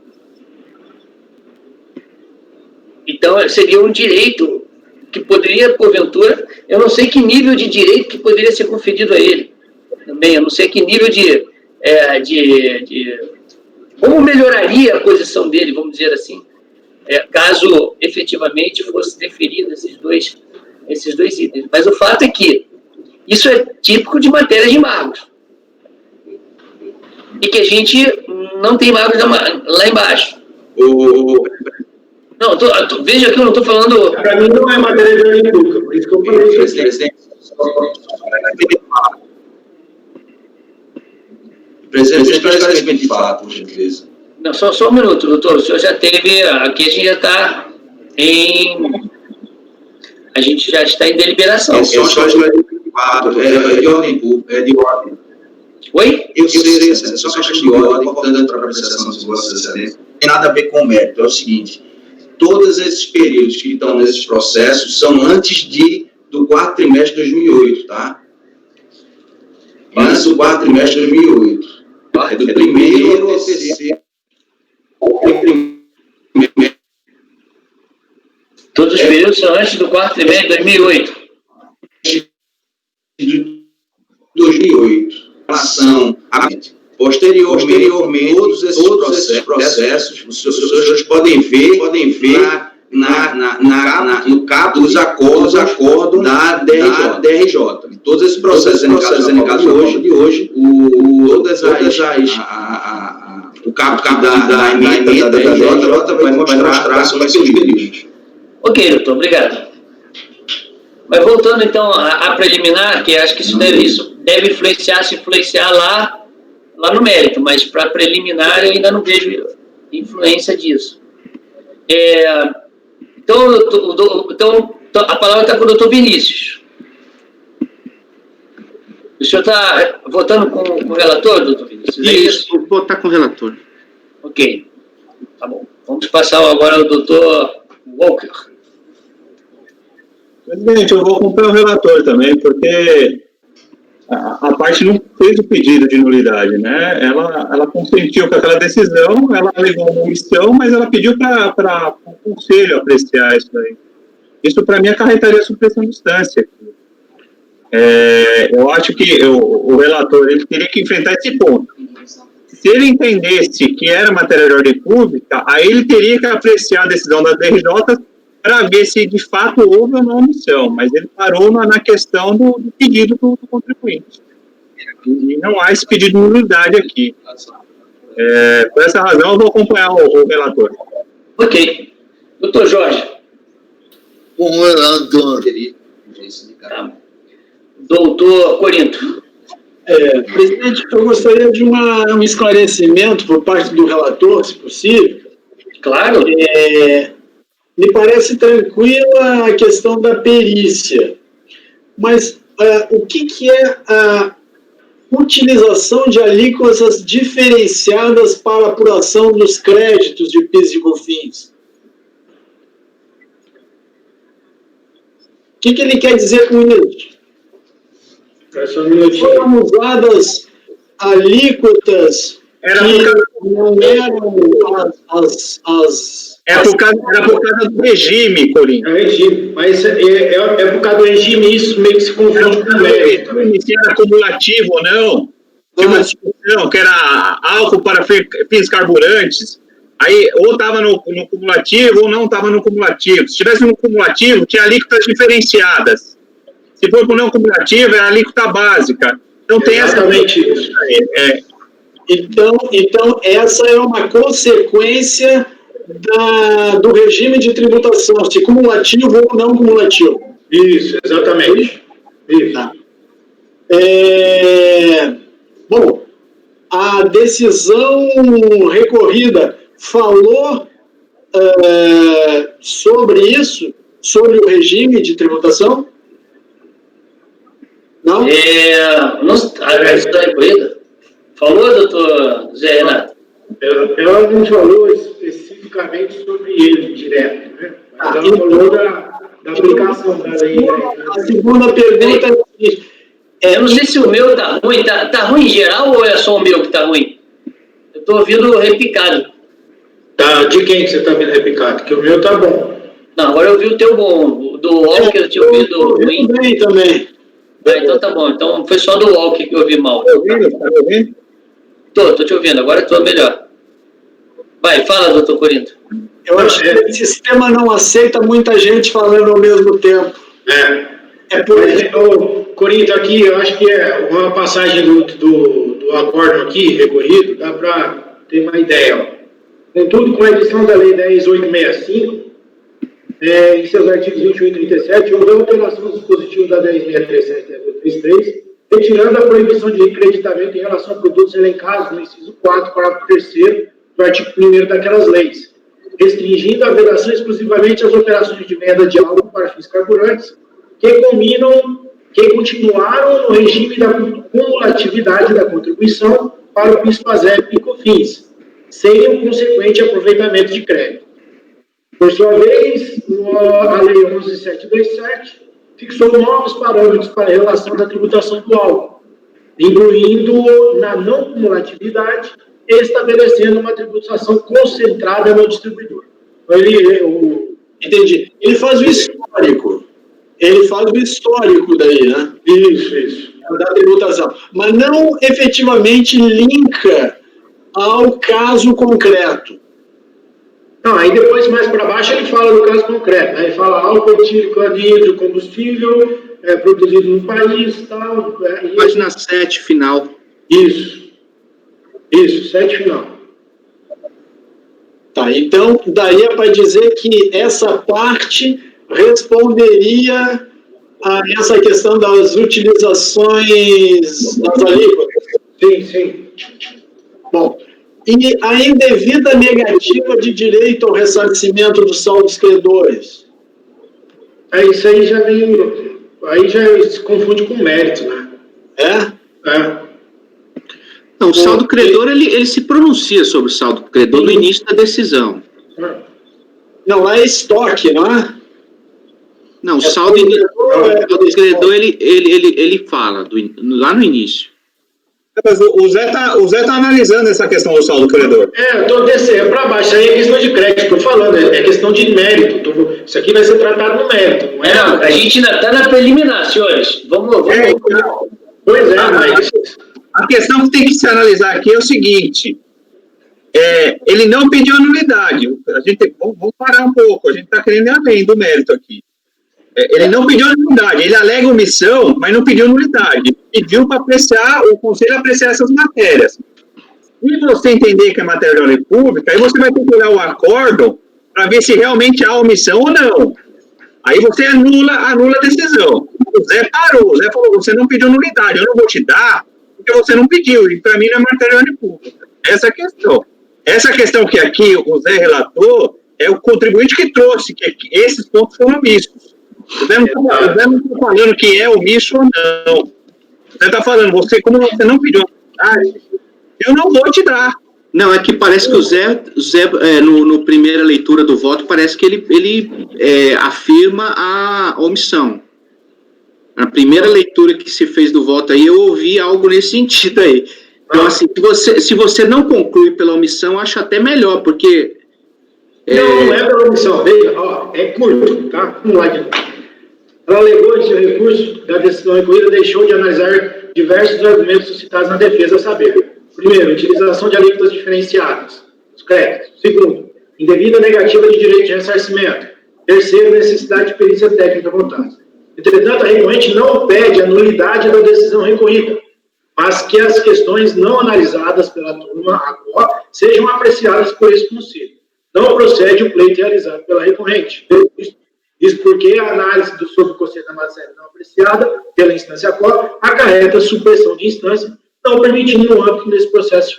Então, seria um direito que poderia, porventura, eu não sei que nível de direito que poderia ser conferido a ele. Também, eu não sei que nível de como melhoraria a posição dele, vamos dizer assim, caso efetivamente fosse deferido esses dois itens. Mas o fato é que isso é típico de matéria de embargos. E que a gente não tem embargos lá embaixo. Não, veja que eu não estou falando... Para mim não é matéria de ordem pública, por isso que eu falei. Presidente, esclarecimento de fato, por gentileza. Não, só um minuto, doutor. O senhor já teve... Aqui a gente já está a gente já está em deliberação. Só esclarecimento de fato, é de ordem pública, é de ordem. Oi? Eu sei, só uma questão de ordem, importante para a apreciação de Vossa Excelência. Não tem nada a ver com o mérito. É o seguinte: todos esses períodos que estão nesses processos são antes do quarto trimestre de 2008, tá? Antes do quarto trimestre de 2008. É do primeiro ao terceiro. Todos os períodos são antes do quarto trimestre de 2008. De 2008. Posteriormente, todos esses processos, os senhores podem ver no capo dos acordos da DRJ. Todos esses processos elencados hoje, o capo da emenda da DRJ vai mostrar são esses períodos. Ok, doutor, obrigado. Mas voltando então à preliminar, que acho que isso deve influenciar lá no mérito, mas para a preliminar eu ainda não vejo influência disso. Então a palavra está com o doutor Vinícius. O senhor está votando com o relator, doutor Vinícius? Isso, vou votar com o relator. Ok, tá bom. Vamos passar agora ao doutor Walker. Presidente, eu vou acompanhar o relator também, porque a parte não fez o pedido de nulidade, né? Ela consentiu com aquela decisão, ela alegou uma omissão, mas ela pediu para o conselho apreciar isso aí. Isso, para mim, acarretaria a supressão de instância. Eu acho que o relator ele teria que enfrentar esse ponto. Se ele entendesse que era matéria de ordem pública, aí ele teria que apreciar a decisão da DRJ para ver se de fato houve ou não omissão, mas ele parou na questão do pedido do contribuinte. E não há esse pedido de nulidade aqui. Por essa razão, eu vou acompanhar o relator. Ok. Doutor Jorge. O relator. Tá. Doutor Corinto. Presidente, eu gostaria de um esclarecimento por parte do relator, se possível. Claro. Me parece tranquila a questão da perícia, mas o que é a utilização de alíquotas diferenciadas para apuração dos créditos de PIS e COFINS? O que ele quer dizer com isso? Foram usadas alíquotas que não eram Era por causa do regime, Corinthians. É regime, mas é por causa do regime, isso meio que se confunde com o mérito. Se era acumulativo ou não, tinha uma discussão que era álcool para fins carburantes, aí ou estava no cumulativo ou não estava no cumulativo. Se tivesse no cumulativo, tinha alíquotas diferenciadas. Se for para o não cumulativo, é a alíquota básica. Então tem exatamente isso. Então, essa é uma consequência do regime de tributação, se cumulativo ou não cumulativo. Isso, exatamente. Isso. Bom, a decisão recorrida falou sobre isso, sobre o regime de tributação? Não? Não a decisão recorrida? Falou, doutor Zé Renato? Ela não falou especificamente sobre ele, direto, né? Mas ela falou da aplicação da lei. A segunda pergunta é a seguinte. Eu não sei se o meu tá ruim. Tá ruim em geral ou é só o meu que tá ruim? Eu tô ouvindo repicado. Tá, de quem que você tá ouvindo repicado? Que o meu tá bom. Não, agora eu ouvi o teu bom. O do Walker eu tinha ouvido ruim. Bem também. Então tá bom. Então foi só do Walker que eu ouvi mal. Tá ouvindo? Tô te ouvindo. Agora tô melhor. Vai, fala, doutor Corinto. Eu acho que esse sistema não aceita muita gente falando ao mesmo tempo. Por exemplo, Corinto, aqui, eu acho que é uma passagem do acórdão aqui, recorrido, dá para ter uma ideia. Contudo, com a edição da Lei 10.865, em seus artigos 21 e 37, houve alteração do dispositivo da 10.637 retirando a proibição de creditamento em relação a produtos elencados no inciso 4, parágrafo 3º do artigo 1º daquelas leis, restringindo a vedação exclusivamente às operações de venda de álcool para fins carburantes que continuaram no regime da cumulatividade da contribuição para o PIS/PASEP e COFINS, sem o consequente aproveitamento de crédito. Por sua vez, a Lei 11.727 fixou novos parâmetros para a relação da tributação do álcool, incluindo na não cumulatividade e estabelecendo uma tributação concentrada no distribuidor. Entendi. Ele faz o histórico. Daí, né? Isso. Da tributação. Mas não efetivamente linka ao caso concreto. Não, aí depois, mais para baixo, ele fala do caso concreto. Né? Ele fala álcool etílico anidro, combustível, produzido no país e tal. Página 7, final. Isso, 7 final. Tá, então, daí é para dizer que essa parte responderia a essa questão das utilizações das alíquotas? Sim. Bom, e a indevida negativa de direito ao ressarcimento dos saldos credores? Isso aí já vem... Aí já se confunde com mérito, né? Não, o saldo credor, ele se pronuncia sobre o saldo credor no início da decisão. Não, é estoque, não é? Não, o saldo do credor, ele fala lá no início. Mas o Zé tá analisando essa questão do saldo credor. Eu estou descendo para baixo, isso aí é questão de crédito, estou falando, é questão de mérito. Isso aqui vai ser tratado no mérito, não é? Não, a gente ainda está na preliminar, senhores. Vamos. Pois é, mas a questão que tem que se analisar aqui é o seguinte: ele não pediu anulidade. Vamos parar um pouco, a gente está querendo ir além do mérito aqui. Ele não pediu nulidade, ele alega omissão, mas não pediu nulidade. Pediu para apreciar, o conselho apreciar essas matérias. Se você entender que é matéria de ordem pública, aí você vai ter que olhar o acórdão para ver se realmente há omissão ou não. Aí você anula a decisão. O Zé parou, o Zé falou, você não pediu nulidade, eu não vou te dar, porque você não pediu, e para mim não é matéria de ordem pública. Essa é a questão. Essa questão que aqui o Zé relatou, é o contribuinte que trouxe, que esses pontos foram omissos. O Zé não está falando que é omisso ou não. O Zé está falando, como você não pediu nulidade, eu não vou te dar. Não, é que parece que o Zé no primeira leitura do voto, parece que ele afirma a omissão. Na primeira leitura que se fez do voto aí, eu ouvi algo nesse sentido aí. Então, assim, se você não conclui pela omissão, eu acho até melhor, porque... Não é pela omissão, veja, é curto, tá? Vamos lá de novo. Ela alegou que o recurso da decisão recorrida deixou de analisar diversos argumentos suscitados na defesa, a saber: primeiro, utilização de alíquotas diferenciadas, os créditos; segundo, indevida negativa de direito de ressarcimento; terceiro, necessidade de perícia técnica voltada. Entretanto, a recorrente não pede a nulidade da decisão recorrida, mas que as questões não analisadas pela turma agora sejam apreciadas por esse conselho. Não procede o pleito realizado pela recorrente. Isso porque a análise sobre o conselho da matéria não apreciada pela instância qual acarreta supressão de instância, não permitindo no âmbito desse processo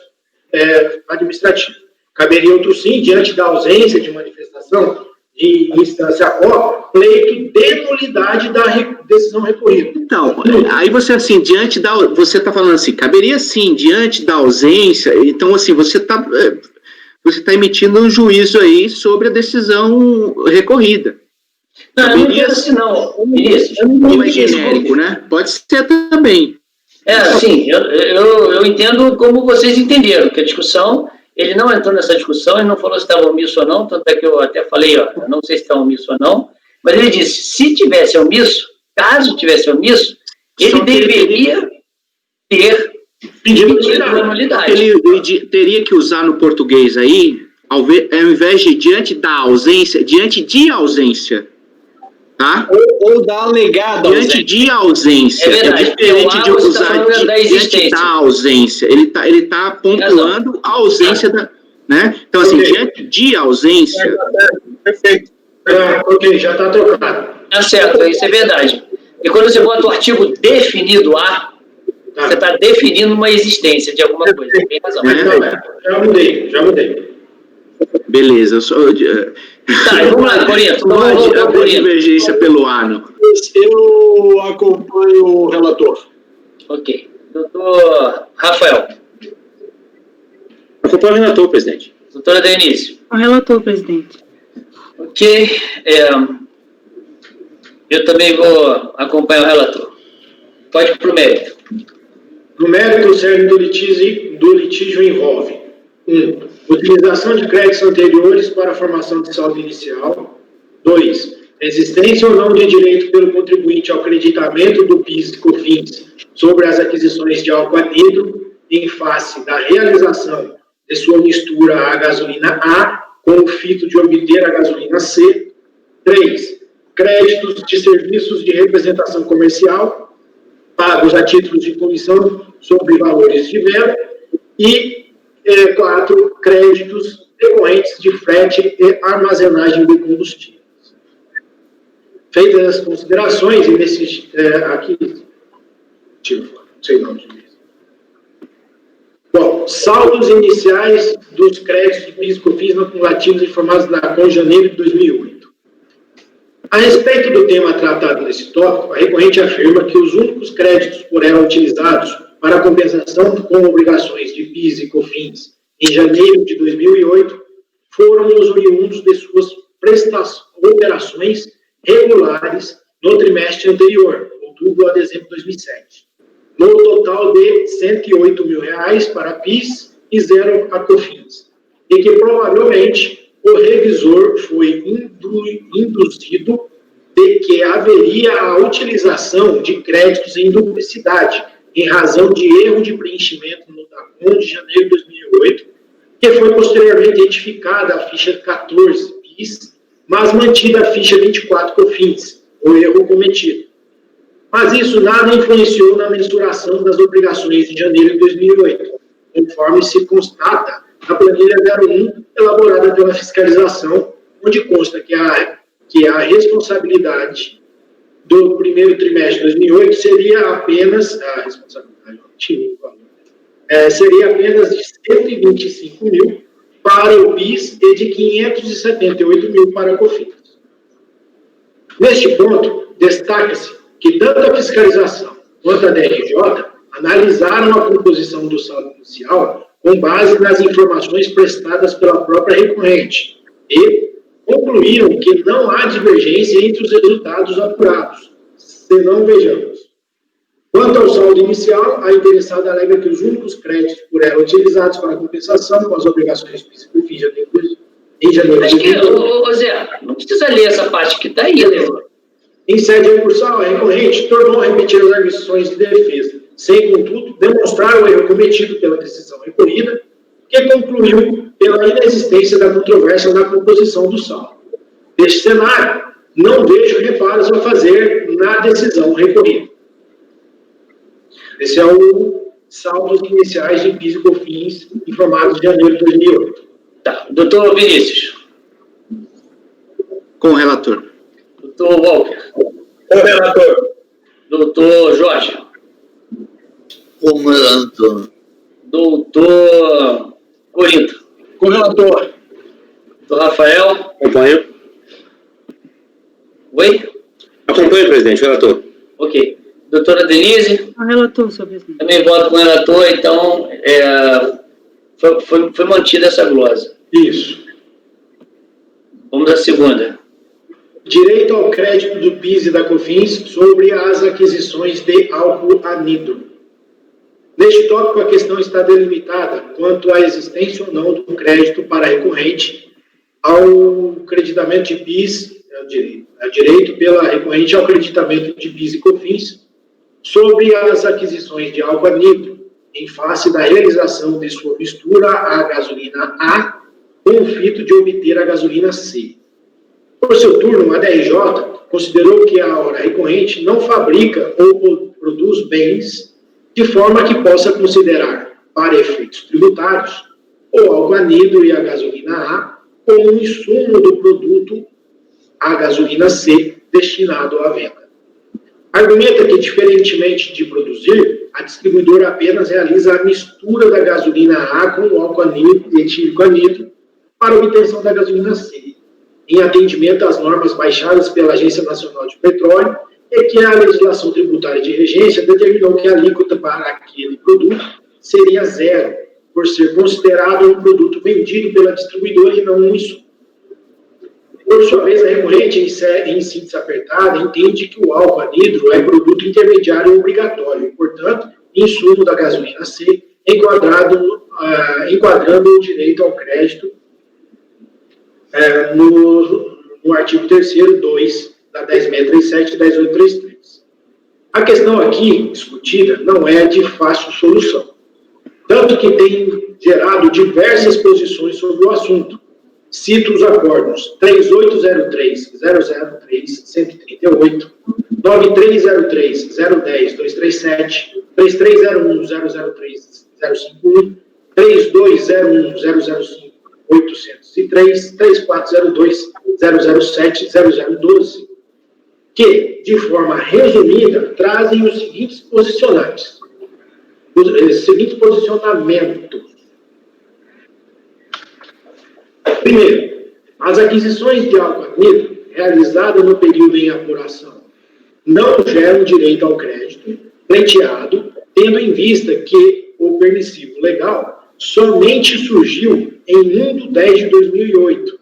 administrativo. Caberia outro sim, diante da ausência de manifestação de instância qual, pleito de nulidade da decisão recorrida. Então, aí você assim, você está falando assim, caberia sim, diante da ausência, então assim, você está emitindo um juízo aí sobre a decisão recorrida. Não, eu não penso assim, não. Vinícius, não é genérico, né? Pode ser também. Sim, eu entendo como vocês entenderam, que a discussão, ele não entrou nessa discussão, ele não falou se estava omisso ou não, tanto é que eu até falei, eu não sei se está omisso ou não, mas ele disse, se tivesse omisso, caso tivesse omisso, ele deveria ter pedido a nulidade. Ele teria que usar no português aí, ao invés de diante de ausência, tá? Ou da alegada diante de ausência. É verdade. Diferente de usar diante da ausência. Ele tá pontuando a ausência da... Né? Então, assim, diante de ausência... Perfeito. Ok, já está trocado. Tá certo, isso é verdade. E quando você bota o artigo definido a, você está definindo uma existência de alguma coisa. Tem razão. Já mudei. Beleza. Tá, vamos lá, Corinto. A divergência pelo ano. Eu acompanho o relator. Ok. Doutor Rafael. Acompanho o relator, presidente. Doutora Denise. O relator, presidente. Ok. Eu também vou acompanhar o relator. Pode ir para o mérito. No mérito, o cerne do litígio envolve: 1. Utilização de créditos anteriores para a formação de saldo inicial. 2. Existência ou não de direito pelo contribuinte ao creditamento do PIS e COFINS sobre as aquisições de álcool anidro em face da realização de sua mistura à gasolina A com o fito de obter a gasolina C. 3. Créditos de serviços de representação comercial pagos a título de comissão sobre valores de venda. E 4. Créditos decorrentes de frete e armazenagem de combustíveis. Feitas as considerações, e nesse aqui, não sei o nome disso. Bom, saldos iniciais dos créditos de PIS e COFINS não cumulativos informados na CON janeiro de 2008. A respeito do tema tratado nesse tópico, a recorrente afirma que os únicos créditos por ela utilizados para compensação com obrigações de PIS e COFINS em janeiro de 2008 foram os oriundos de suas operações regulares no trimestre anterior, outubro a dezembro de 2007, no total de R$ 108 mil para PIS e 0 a COFINS, e que provavelmente o revisor foi induzido de que haveria a utilização de créditos em duplicidade, em razão de erro de preenchimento no DACON de janeiro de 2008, que foi posteriormente retificada a ficha 14 PIS, mas mantida a ficha 24 COFINS, o erro cometido. Mas isso nada influenciou na mensuração das obrigações de janeiro de 2008, conforme se constata na planilha 01, elaborada pela fiscalização, onde consta que a responsabilidade do primeiro trimestre de 2008 seria apenas, a responsabilidade seria apenas de 125 mil para o PIS e de 578 mil para a COFINS. Neste ponto, destaca-se que tanto a fiscalização quanto a DRJ analisaram a composição do saldo inicial com base nas informações prestadas pela própria recorrente e concluíram que não há divergência entre os resultados apurados. Senão, vejamos. Quanto ao saldo inicial, a interessada alega que os únicos créditos por ela utilizados para compensação com as obrigações PIS e COFINS em janeiro Acho que, Zé, não precisa ler essa parte que está aí, Leandro. Em sede recursal, a recorrente tornou a repetir as arguições de defesa, sem, contudo, demonstrar o erro cometido pela decisão recorrida, que concluiu pela inexistência da controvérsia na composição do saldo. Neste cenário, não vejo reparos a fazer na decisão recorrida. Esse é o saldos iniciais de PIS e COFINS informados de janeiro de 2008. Tá. Doutor Vinícius. Com o relator. Doutor Walker. Com o relator. Doutor Jorge. Com o relator. Doutor Corinto. Com o relator. Doutor Rafael. Acompanho. Oi? Acompanho, presidente, relator. Ok. Doutora Denise. Com o relator, senhor presidente. Também voto com o relator, então foi mantida essa glosa. Isso. Vamos à segunda. Direito ao crédito do PIS e da COFINS sobre as aquisições de álcool anidro. Neste tópico, a questão está delimitada quanto à existência ou não do crédito para recorrente ao creditamento de PIS, direito pela recorrente ao creditamento de PIS e COFINS sobre as aquisições de álcool anidro, em face da realização de sua mistura à gasolina A, com o fito de obter a gasolina C. Por seu turno, a DRJ considerou que a hora recorrente não fabrica ou produz bens de forma que possa considerar, para efeitos tributários, o álcool anidro e a gasolina A como um insumo do produto a gasolina C destinado à venda. Argumenta que, diferentemente de produzir, a distribuidora apenas realiza a mistura da gasolina A com o álcool anidro e etílico anidro para obtenção da gasolina C, em atendimento às normas baixadas pela Agência Nacional de Petróleo e que a legislação tributária de regência determinou que a alíquota para aquele produto seria zero, por ser considerado um produto vendido pela distribuidora e não um insumo. Por sua vez, a recorrente, em síntese apertada, entende que o álcool anidro é produto intermediário obrigatório e, portanto, insumo da gasolina C, enquadrando o direito ao crédito no artigo 3º, 2, da 10.637 e 10.833. A questão aqui discutida não é de fácil solução, tanto que tem gerado diversas posições sobre o assunto. Cito os acordos 3803-003-138, 9303-010-237, 3301-003-051, 3201-005-803, 3402-007-0012, que, de forma resumida, trazem os seguintes posicionamentos. Primeiro, as aquisições de álcool anidro realizadas no período em apuração não geram direito ao crédito pleiteado, tendo em vista que o permissivo legal somente surgiu em 1/10 de 2008,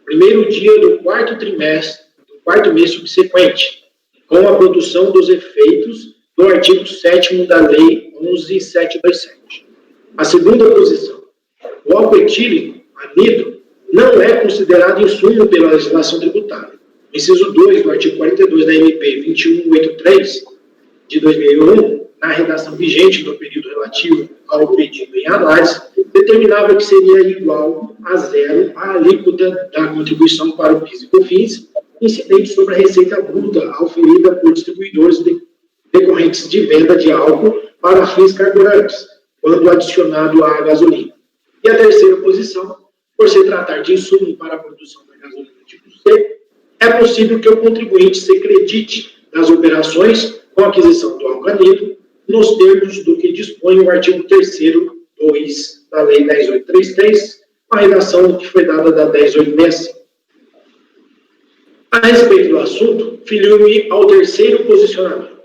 primeiro dia do quarto trimestre do no 4º mês subsequente, com a produção dos efeitos do artigo 7º da Lei 11.727. A segunda posição. O álcool etílico, amido, não é considerado insumo pela legislação tributária. O inciso 2 do artigo 42 da MP 2183 de 2001, na redação vigente do período relativo ao pedido em análise, determinava que seria igual a zero a alíquota da contribuição para o PIS e COFINS incidente sobre a receita bruta auferida por distribuidores decorrentes de venda de álcool para fins carburantes, quando adicionado à gasolina. E a terceira posição, por se tratar de insumo para a produção da gasolina tipo C, é possível que o contribuinte se acredite das operações com aquisição do álcool anido nos termos do que dispõe o artigo 3º, 2 da Lei 10.833, com a redação que foi dada da 10.865. A respeito do assunto, filio-me ao terceiro posicionamento,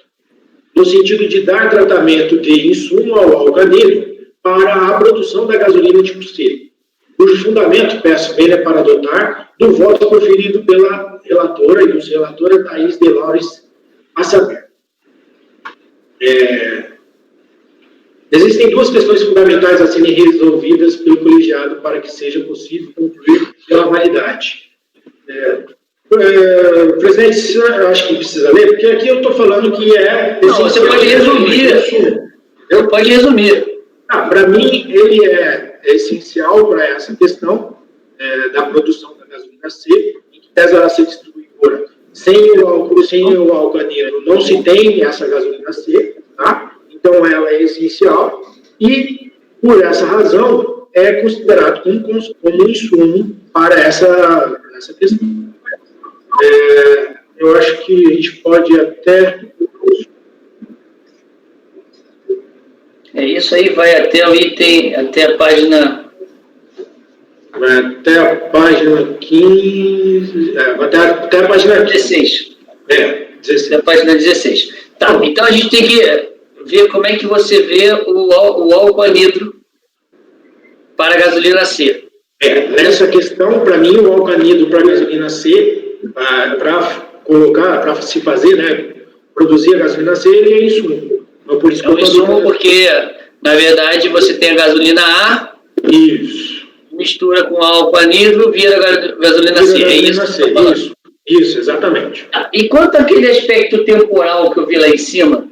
no sentido de dar tratamento de insumo ao álcool anido para a produção da gasolina tipo C, cujo fundamento, peço bem, para adotar do voto proferido pela relatora e vice-relatora Thaís de Laures a saber. Existem duas questões fundamentais a serem resolvidas pelo colegiado para que seja possível concluir pela validade. Presidente, eu acho que precisa ler, porque aqui eu estou falando que é... Não, você pode resumir. Eu pode resumir. Para mim, ele é essencial para essa questão da produção da gasolina C, em que pese ela ser distribuidora sem o álcool anido, não se tem essa gasolina C, tá? Então ela é essencial e, por essa razão, é considerado como insumo para essa questão. Eu acho que a gente pode até... Isso aí vai até o item, até a página... Vai até a página 15... vai até a página 16. 16. Até a página 16. Tá, então a gente tem que ver como é que você vê o álcool anidro para a gasolina C. Nessa questão, para mim, o álcool anidro para a gasolina C, para se fazer, né, produzir a gasolina C, ele é insumo. Então, por isso é um insumo porque, na verdade, você tem a gasolina A, isso, mistura com álcool anidro, vira gasolina C. É isso? Isso, exatamente. E quanto àquele aspecto temporal que eu vi lá em cima?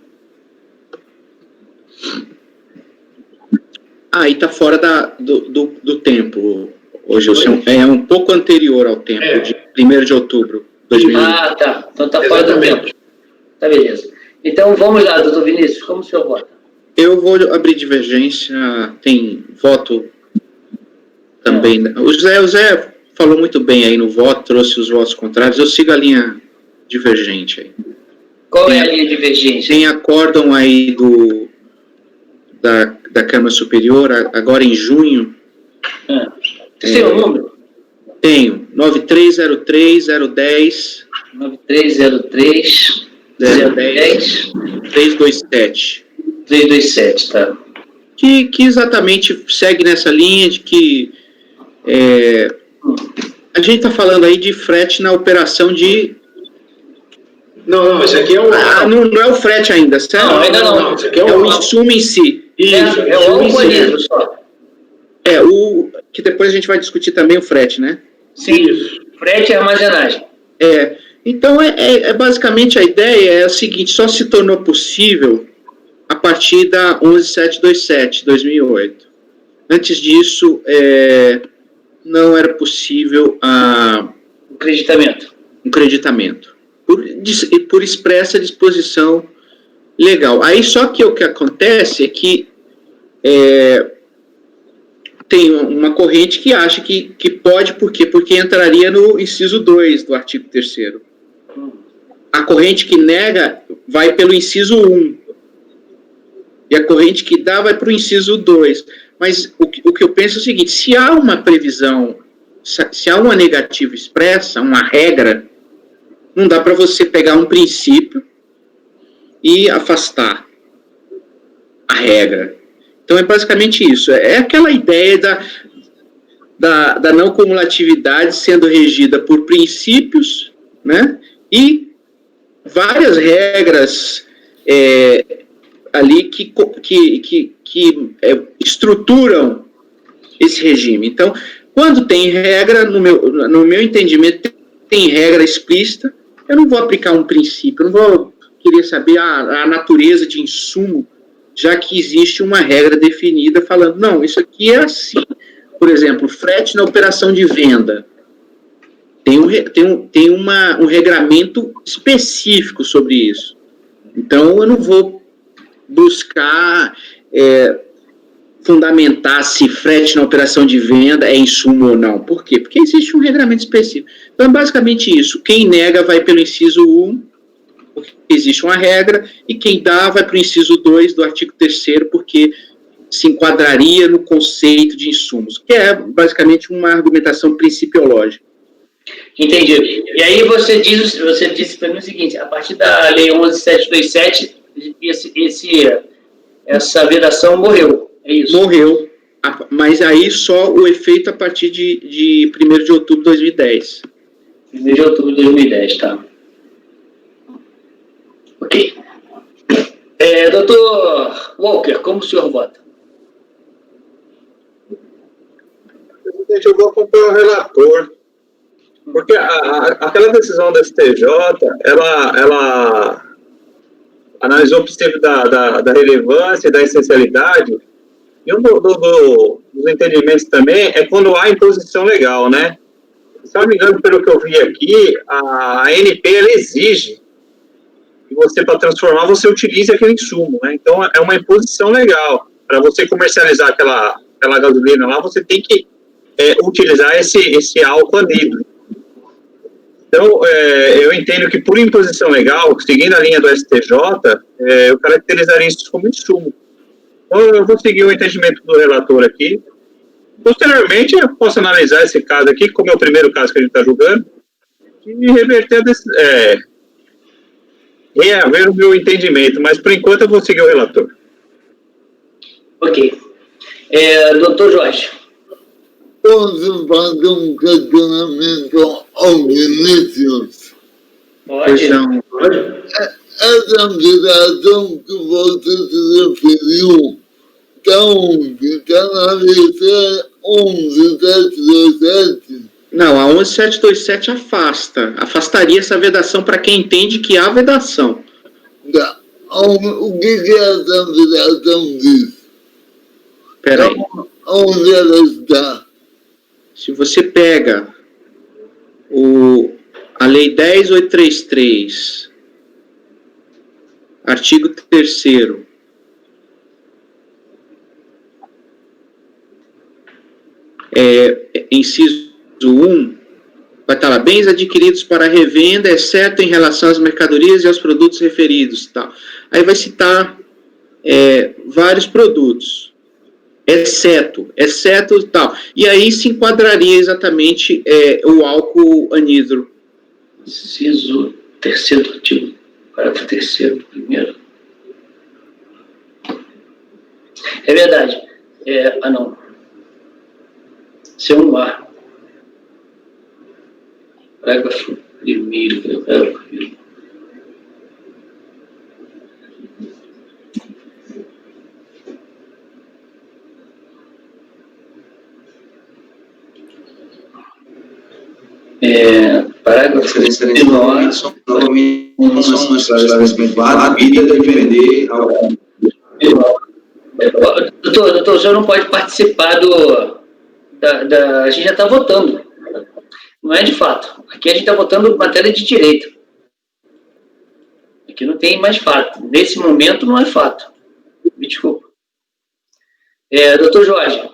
Aí está fora do tempo, hoje é um pouco anterior ao tempo, de 1º de outubro de 2020. Ah, tá. Então está fora do tempo. Tá, beleza. Então vamos lá, doutor Vinícius, como o senhor vota? Eu vou abrir divergência, tem voto também. O Zé falou muito bem aí no voto, trouxe os votos contrários, eu sigo a linha divergente aí. Qual é a linha divergente? Tem acórdão aí da Câmara Superior, agora em junho. Você tem o número? Tenho, 9303-010. 9303... 010 327. 327, tá. Que exatamente segue nessa linha de que a gente está falando aí de frete na operação de... Não, esse aqui é o... não é o frete ainda, certo? Não, ainda não. Esse aqui é o insumo em si. Isso, é o álcool anidro só. Que depois a gente vai discutir também o frete, né? Sim, isso. Frete e armazenagem. Então, basicamente a ideia é a seguinte, só se tornou possível a partir da 11.727, 2008. Antes disso, não era possível um creditamento. Por expressa disposição legal. Aí, só que o que acontece é que tem uma corrente que acha que pode, por quê? Porque entraria no inciso 2 do artigo 3º. A corrente que nega vai pelo inciso 1. E a corrente que dá vai para o inciso 2. Mas o que eu penso é o seguinte, se há uma previsão, se há uma negativa expressa, uma regra, não dá para você pegar um princípio e afastar a regra. Então, é basicamente isso. É aquela ideia da não cumulatividade sendo regida por princípios, né, e várias regras ali que estruturam esse regime. Então, quando tem regra, no meu entendimento, tem regra explícita, eu não vou aplicar um princípio, eu não vou querer saber a natureza de insumo, já que existe uma regra definida falando, não, isso aqui é assim. Por exemplo, frete na operação de venda. Tem um regramento específico sobre isso. Então, eu não vou buscar fundamentar se frete na operação de venda é insumo ou não. Por quê? Porque existe um regramento específico. Então, é basicamente isso. Quem nega vai pelo inciso 1, porque existe uma regra, e quem dá vai para o inciso 2 do artigo 3º, porque se enquadraria no conceito de insumos, que é basicamente uma argumentação principiológica. Entendi. E aí você disse para mim o seguinte, a partir da Lei 11.727, essa vedação morreu, é isso? Morreu, mas aí só o efeito a partir de 1º de outubro de 2010. 1º de outubro de 2010, tá. Ok. Doutor Walker, como o senhor vota? Presidente, eu vou acompanhar o relator. Porque aquela decisão da STJ, ela analisou o princípio da relevância e da essencialidade, e um dos entendimentos também é quando há imposição legal, né? Se não me engano, pelo que eu vi aqui, a ANP, ela exige que você, para transformar, você utilize aquele insumo, né? Então, é uma imposição legal. Para você comercializar aquela gasolina lá, você tem que utilizar esse álcool anidro. Então, eu entendo que por imposição legal, seguindo a linha do STJ, eu caracterizaria isso como insumo. Então, eu vou seguir o entendimento do relator aqui. Posteriormente, eu posso analisar esse caso aqui, como é o primeiro caso que a gente está julgando, e reverter reaver o meu entendimento, mas por enquanto eu vou seguir o relator. Ok. Doutor Jorge. Posso fazer um questionamento ao Vinícius? Pode. Essa vedação que você se referiu, está na lei 11.727? Não, a 11.727 afastaria essa vedação para quem entende que há vedação. Tá. O que essa vedação diz? Espera aí. Onde ela está? Se você pega a Lei 10.833, artigo 3º, inciso 1, vai estar lá, bens adquiridos para revenda, exceto em relação às mercadorias e aos produtos referidos. Tal. Aí vai citar vários produtos. Exceto tal. E aí se enquadraria exatamente o álcool anidro. Inciso 3º do artigo, parágrafo 3º do primeiro. É verdade. Não. C1A. Parágrafo 1º. Parágrafo 39, novamente, não são esclarecimentos válidos e defender algo. Doutor, o senhor não pode participar a gente já está votando. Não é de fato. Aqui a gente está votando matéria de direito. Aqui não tem mais fato. Nesse momento não é fato. Me desculpa. Doutor Jorge,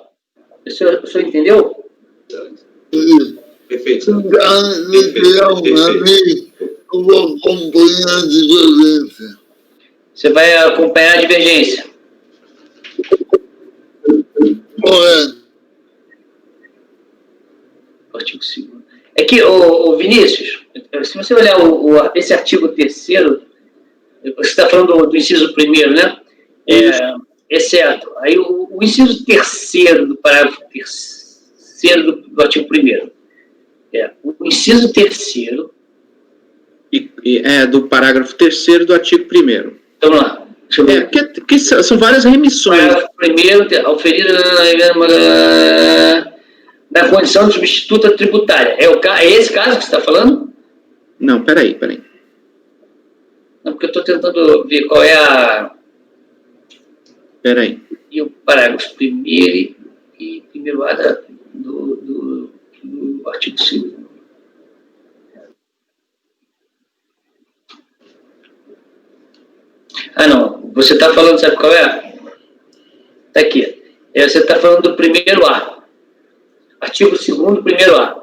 o senhor entendeu? Perfeito. Literalmente, eu vou acompanhar a divergência. Você vai acompanhar a divergência? Correto. Artigo 2º. É que, Vinícius, se você olhar esse artigo 3º, você está falando do inciso 1º, né? Exceto. Aí o inciso 3º do parágrafo 3º do artigo 1º. O inciso 3º Do parágrafo 3º do artigo 1º. Vamos lá. Deixa eu ver. Que são várias remissões. Parágrafo 1º, auferida na condição de substituta tributária. É esse caso que você está falando? Não, peraí. Não, porque eu estou tentando ver qual é a... Peraí. E o parágrafo 1º e 1º do artigo 5º. Ah, não. Você está falando, sabe qual é? Está aqui. Você está falando do 1º-A. Artigo 2º, 1º-A.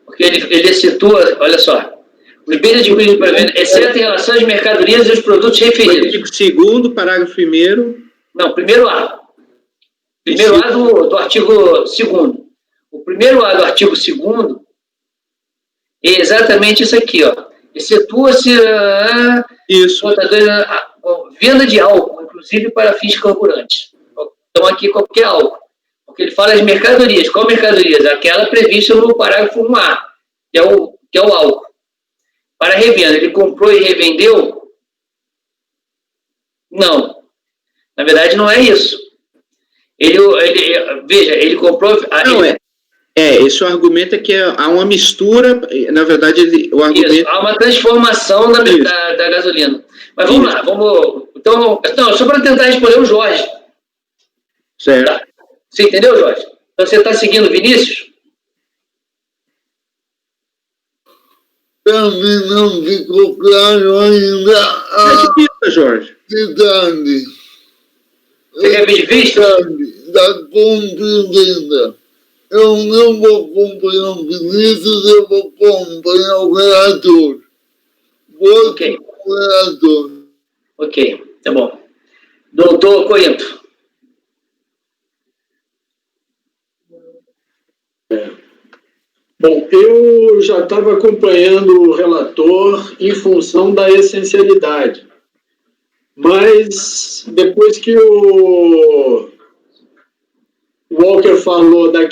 Porque ele situa, olha só, os bens adquiridos para venda, exceto em relação às mercadorias e os produtos referidos. Artigo 2º, parágrafo 1º. Não, 1º-A. 1º-A do artigo 2º. O 1º-A do artigo 2º é exatamente isso aqui, ó. Excetua-se Isso. Venda de álcool, inclusive para fins carburantes. Então, aqui qualquer álcool. Porque ele fala as mercadorias. Qual mercadorias? Aquela prevista no parágrafo 1A, que é o álcool. Para revenda, ele comprou e revendeu? Não. Na verdade, não é isso. Veja, ele comprou... Não, esse argumento é que há uma mistura, na verdade, o argumento... Isso, há uma transformação da gasolina. Mas vamos lá, Então, só para tentar responder o Jorge. Certo. Tá. Você entendeu, Jorge? Então, você está seguindo o Vinícius? Para mim não ficou claro ainda a Jorge. cidade. Você quer ver de vista? Da compra e venda. Eu não vou acompanhar o Vinícius, eu vou acompanhar o relator. Ok. O relator. Ok, tá bom. Doutor Corinto. Bom, eu já estava acompanhando o relator em função da essencialidade. Mas, depois que o Walker falou da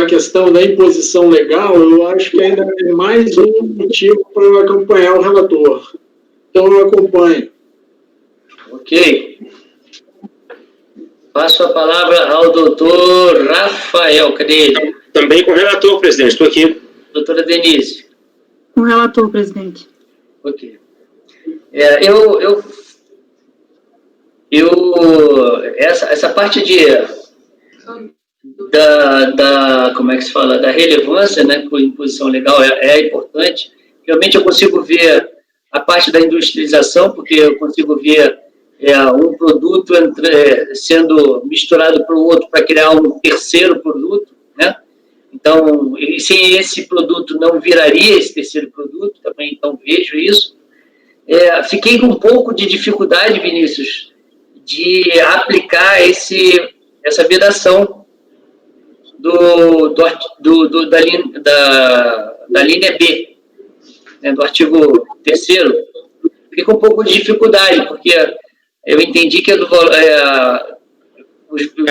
questão da imposição legal, eu acho que ainda tem mais um motivo para eu acompanhar o relator. Então, eu acompanho. Ok. Passo a palavra ao doutor Rafael. Cadê ele? Também com o relator, presidente. Estou aqui. Doutora Denise. Com o relator, presidente. Ok. Essa parte como é que se fala, da relevância, né, por imposição legal é importante. Realmente eu consigo ver a parte da industrialização, porque eu consigo ver um produto sendo misturado para o outro para criar um terceiro produto, né? Então, sem esse produto não viraria esse terceiro produto, também então vejo isso. Fiquei com um pouco de dificuldade, Vinícius, de aplicar essa vedação da linha B, né, do artigo 3º. Fiquei com um pouco de dificuldade, porque eu entendi que a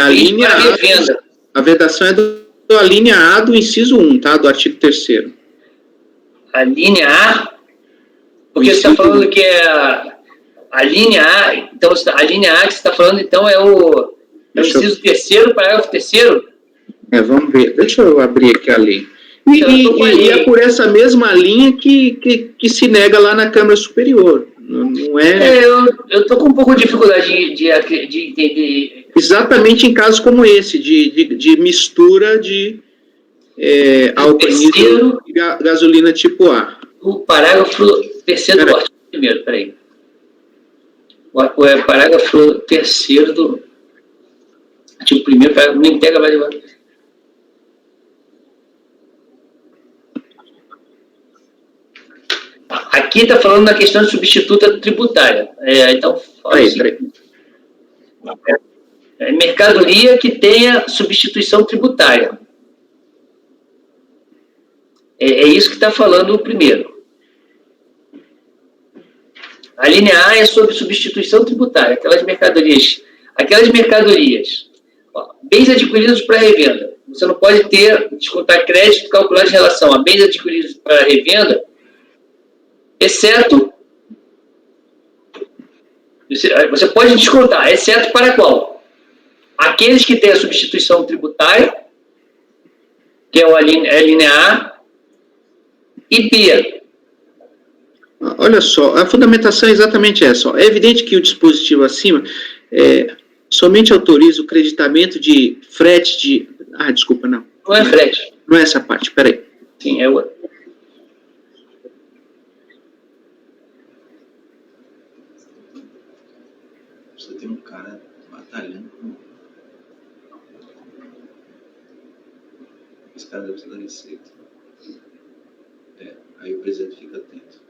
linha revenda. A vedação é da linha A do inciso 1, tá? Do artigo 3º. A linha A? Porque você está falando que é a linha A, então a linha A que você está falando, então é o inciso 3º, parágrafo 3º? Vamos ver. Deixa eu abrir aqui a lei. E é por essa mesma linha que se nega lá na Câmara Superior. Não é... eu estou com um pouco de dificuldade de entender. Exatamente em casos como esse, de mistura de álcool nível e gasolina tipo A. O parágrafo 3º do artigo 1º, peraí. O parágrafo 3º do artigo 1º, parágrafo, não integra mais de... Aqui está falando da questão de substituta tributária. Então, fala assim. Mercadoria que tenha substituição tributária. É isso que está falando o primeiro. A linha A é sobre substituição tributária. Aquelas mercadorias, bens adquiridos para revenda. Você não pode descontar crédito calculado em relação a bens adquiridos para revenda exceto... Você pode descontar, exceto para qual? Aqueles que têm a substituição tributária, que é a linha A, e B. Olha só, a fundamentação é exatamente essa. Ó. É evidente que o dispositivo acima somente autoriza o creditamento de frete de... Ah, desculpa, não. Não é frete. Não é essa parte, peraí. Sim, é outra. Você tem um cara batalhando com... Esse cara deve ser da Receita. Aí o presidente fica atento.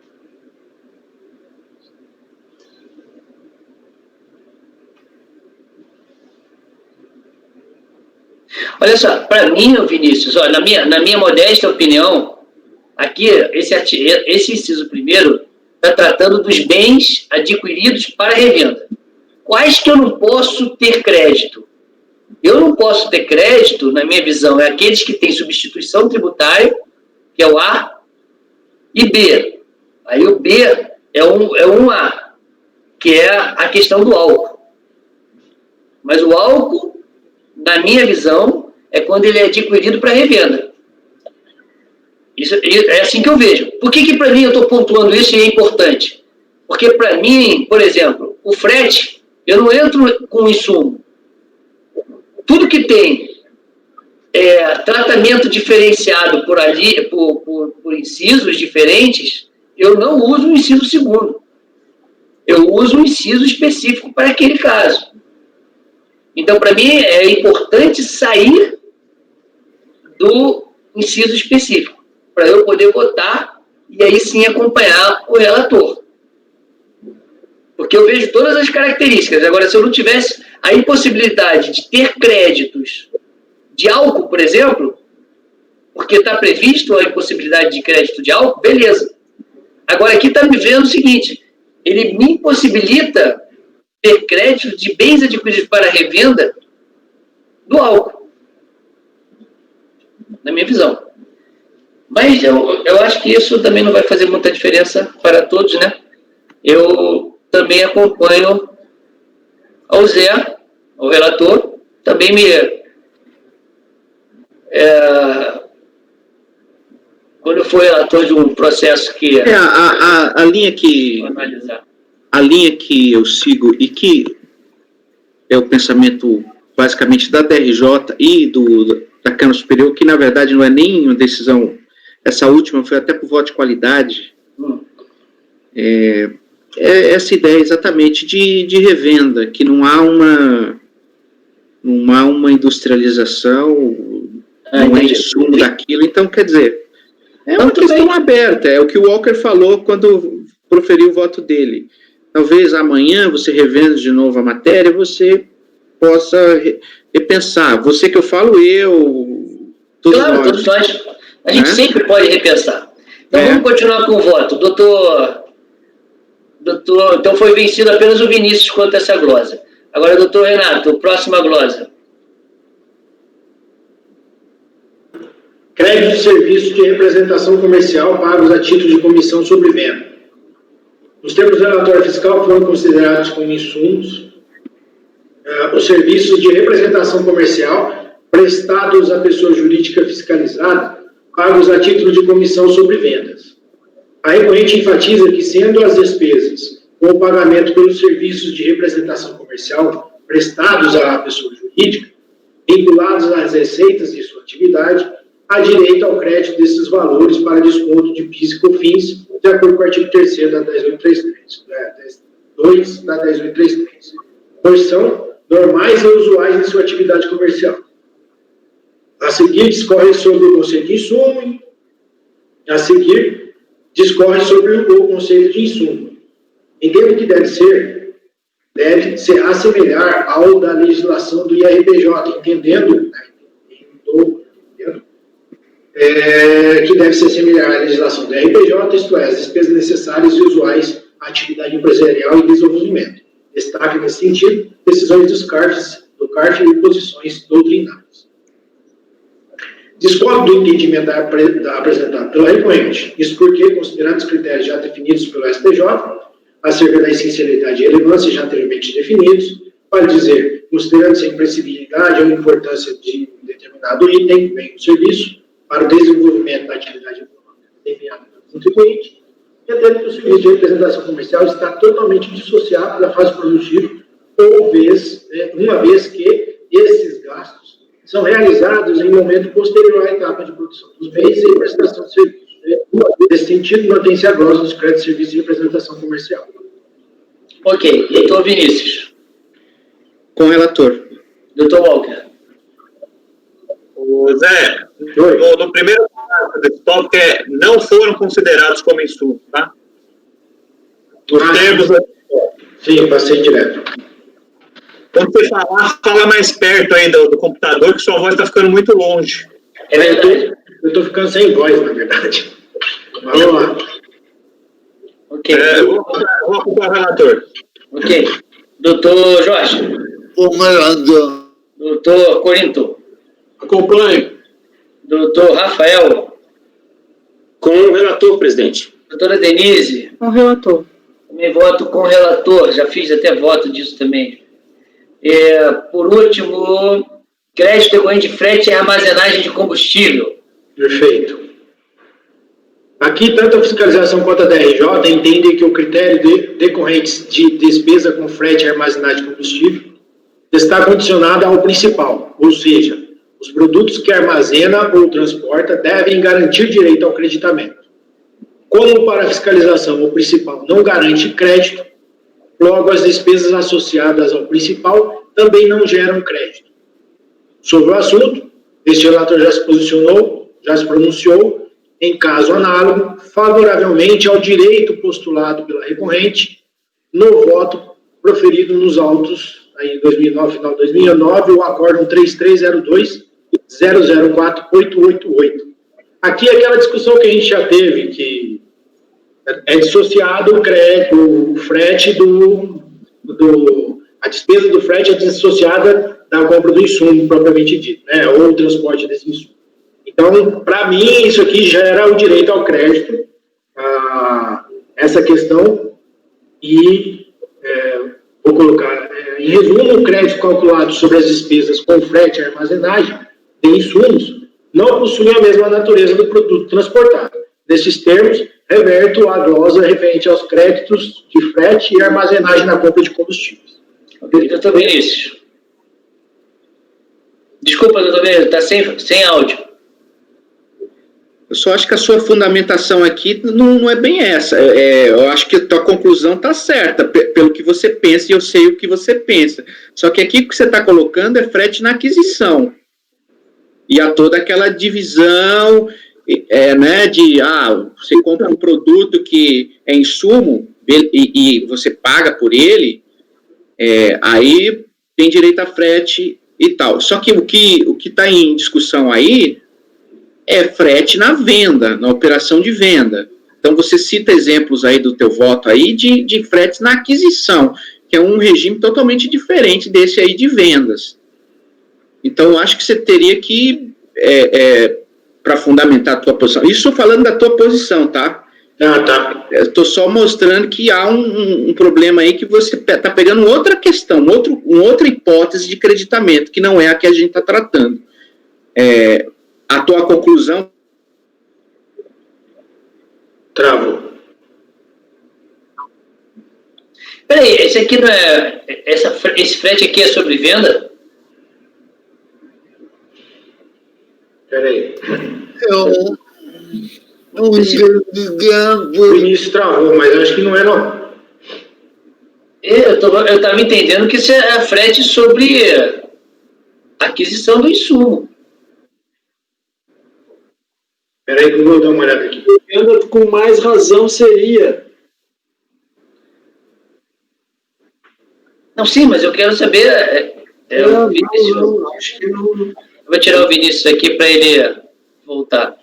Olha só, para mim, Vinícius, ó, na minha modesta opinião, aqui, esse inciso primeiro está tratando dos bens adquiridos para revenda. Quais que eu não posso ter crédito? Eu não posso ter crédito, na minha visão, é aqueles que têm substituição tributária, que é o A, e B. Aí o B é um A, que é a questão do álcool. Mas o álcool, na minha visão, é quando ele é adquirido para revenda. Isso é assim que eu vejo. Por que para mim eu estou pontuando isso e é importante? Porque para mim, por exemplo, o frete, eu não entro com insumo. Tudo que tem tratamento diferenciado por ali, por incisos diferentes, eu não uso o inciso segundo. Eu uso um inciso específico para aquele caso. Então, para mim, é importante sair do inciso específico, para eu poder votar e aí sim acompanhar o relator. Porque eu vejo todas as características. Agora, se eu não tivesse a impossibilidade de ter créditos de álcool, por exemplo, porque está previsto a impossibilidade de crédito de álcool, beleza. Agora, aqui está me vendo o seguinte, ele me impossibilita ter crédito de bens adquiridos para revenda do álcool, na minha visão. Mas eu acho que isso também não vai fazer muita diferença para todos, né? Eu também acompanho ao Zé, o relator, também quando foi relator de um processo que... a linha que... A linha que eu sigo e que é o pensamento basicamente da DRJ e da Câmara Superior, que na verdade não é nem uma decisão, essa última foi até por voto de qualidade, essa ideia exatamente de revenda, que não há uma industrialização, não é insumo daquilo, então quer dizer, é uma questão aberta, é o que o Walker falou quando proferiu o voto dele. Talvez amanhã você revendo de novo a matéria, você possa repensar. Você que eu falo, claro, todos nós. A gente sempre pode repensar. Então vamos continuar com o voto. Doutor, então foi vencido apenas o Vinícius quanto a essa glosa. Agora, doutor Renato, próxima glosa. Crédito de serviço de representação comercial pagos a título de comissão sobre venda. Nos termos do relatório fiscal, foram considerados como insumos os serviços de representação comercial prestados à pessoa jurídica fiscalizada, pagos a título de comissão sobre vendas. A recorrente enfatiza que, sendo as despesas com o pagamento pelos serviços de representação comercial prestados à pessoa jurídica, vinculados às receitas de sua atividade, há direito ao crédito desses valores para desconto de PIS e COFINS, de acordo com o artigo 3º da 10833, da 10833, pois são normais e usuais de sua atividade comercial. A seguir, discorre sobre o conceito de insumo, a seguir, discorre sobre o conceito de insumo. Entendo que deve se assemelhar ao da legislação do IRPJ, entendendo que deve se assemelhar à legislação do IRPJ, isto é, as despesas necessárias e usuais à atividade empresarial e desenvolvimento. Destaque nesse sentido decisões do CARF e posições doutrinárias. Discordo do entendimento apresentado pela recorrente. Isso porque, considerando os critérios já definidos pelo STJ, acerca da essencialidade e relevância já anteriormente definidos, vale dizer, considerando-se a imprescindibilidade ou a importância de um determinado item, bem ou serviço, para o desenvolvimento da atividade econômica desempenhada pelo contribuinte, entendo que o serviço de representação comercial está totalmente dissociado da fase produtiva, uma vez que esses gastos são realizados em momento posterior à etapa de produção dos bens e prestação de serviços. Nesse sentido, mantém-se a glosa dos créditos de serviço de representação comercial. Ok. Doutor Vinícius. Com o relator. Doutor Walker. O Zé, no primeiro parágrafo desse tópico não foram considerados como insumo, tá? Os termos... Sim, passei direto. Quando você falar, fala mais perto aí do computador, que sua voz está ficando muito longe. É verdade. Eu estou ficando sem voz, na verdade. Vamos lá. Ok. Vou acompanhar o relator. Ok. Doutor Jorge. O melhor. Doutor Corinto. Acompanho. Doutor Rafael. Com o relator, presidente. Doutora Denise. Com o relator. Também voto com o relator. Já fiz até voto disso também. Por último, crédito decorrente de frete e armazenagem de combustível. Perfeito. Aqui, tanto a fiscalização quanto a DRJ entendem que o critério decorrente de despesa com frete e armazenagem de combustível está condicionado ao principal, ou seja, os produtos que armazena ou transporta devem garantir direito ao creditamento. Como para a fiscalização o principal não garante crédito, logo as despesas associadas ao principal também não geram crédito. Sobre o assunto, este relator já se posicionou, já se pronunciou, em caso análogo, favoravelmente ao direito postulado pela recorrente, no voto proferido nos autos, aí em 2009, final de 2009, o acórdão 3302-004888. Aqui é aquela discussão que a gente já teve, que é dissociado o crédito, o frete a despesa do frete é dissociada da compra do insumo, propriamente dito, né, ou o transporte desse insumo. Então, para mim, isso aqui gera o direito ao crédito, essa questão, e vou colocar, em resumo, o crédito calculado sobre as despesas com frete e armazenagem de insumos não possui a mesma natureza do produto transportado. Nesses termos, reverto a glosa referente aos créditos de frete e armazenagem na compra de combustíveis. Ok, doutor Vinícius. Desculpa, doutor Vinícius, está sem áudio. Eu só acho que a sua fundamentação aqui não é bem essa. Eu acho que a tua conclusão está certa, pelo que você pensa, e eu sei o que você pensa. Só que aqui o que você está colocando é frete na aquisição. E há toda aquela divisão, né, você compra um produto que é insumo e você paga por ele, aí tem direito a frete e tal. Só que o que está em discussão aí é frete na venda, na operação de venda. Então, você cita exemplos aí do teu voto aí de fretes na aquisição, que é um regime totalmente diferente desse aí de vendas. Então, eu acho que você teria que, para fundamentar a tua posição, isso falando da tua posição, tá? Tá. Estou só mostrando que há um problema aí que você está pegando outra questão, outra hipótese de creditamento, que não é a que a gente está tratando. A tua conclusão... Travou. Peraí, esse aqui não é... esse frete aqui é sobre venda? Peraí. O início travou, mas eu acho que não é, não. Eu estava entendendo que isso é frete sobre aquisição do insumo. Peraí que eu vou dar uma olhada aqui. Venda com mais razão seria. Não, sim, mas eu quero saber... o Vinícius. Não, acho que não. Eu vou tirar o Vinícius aqui para ele voltar.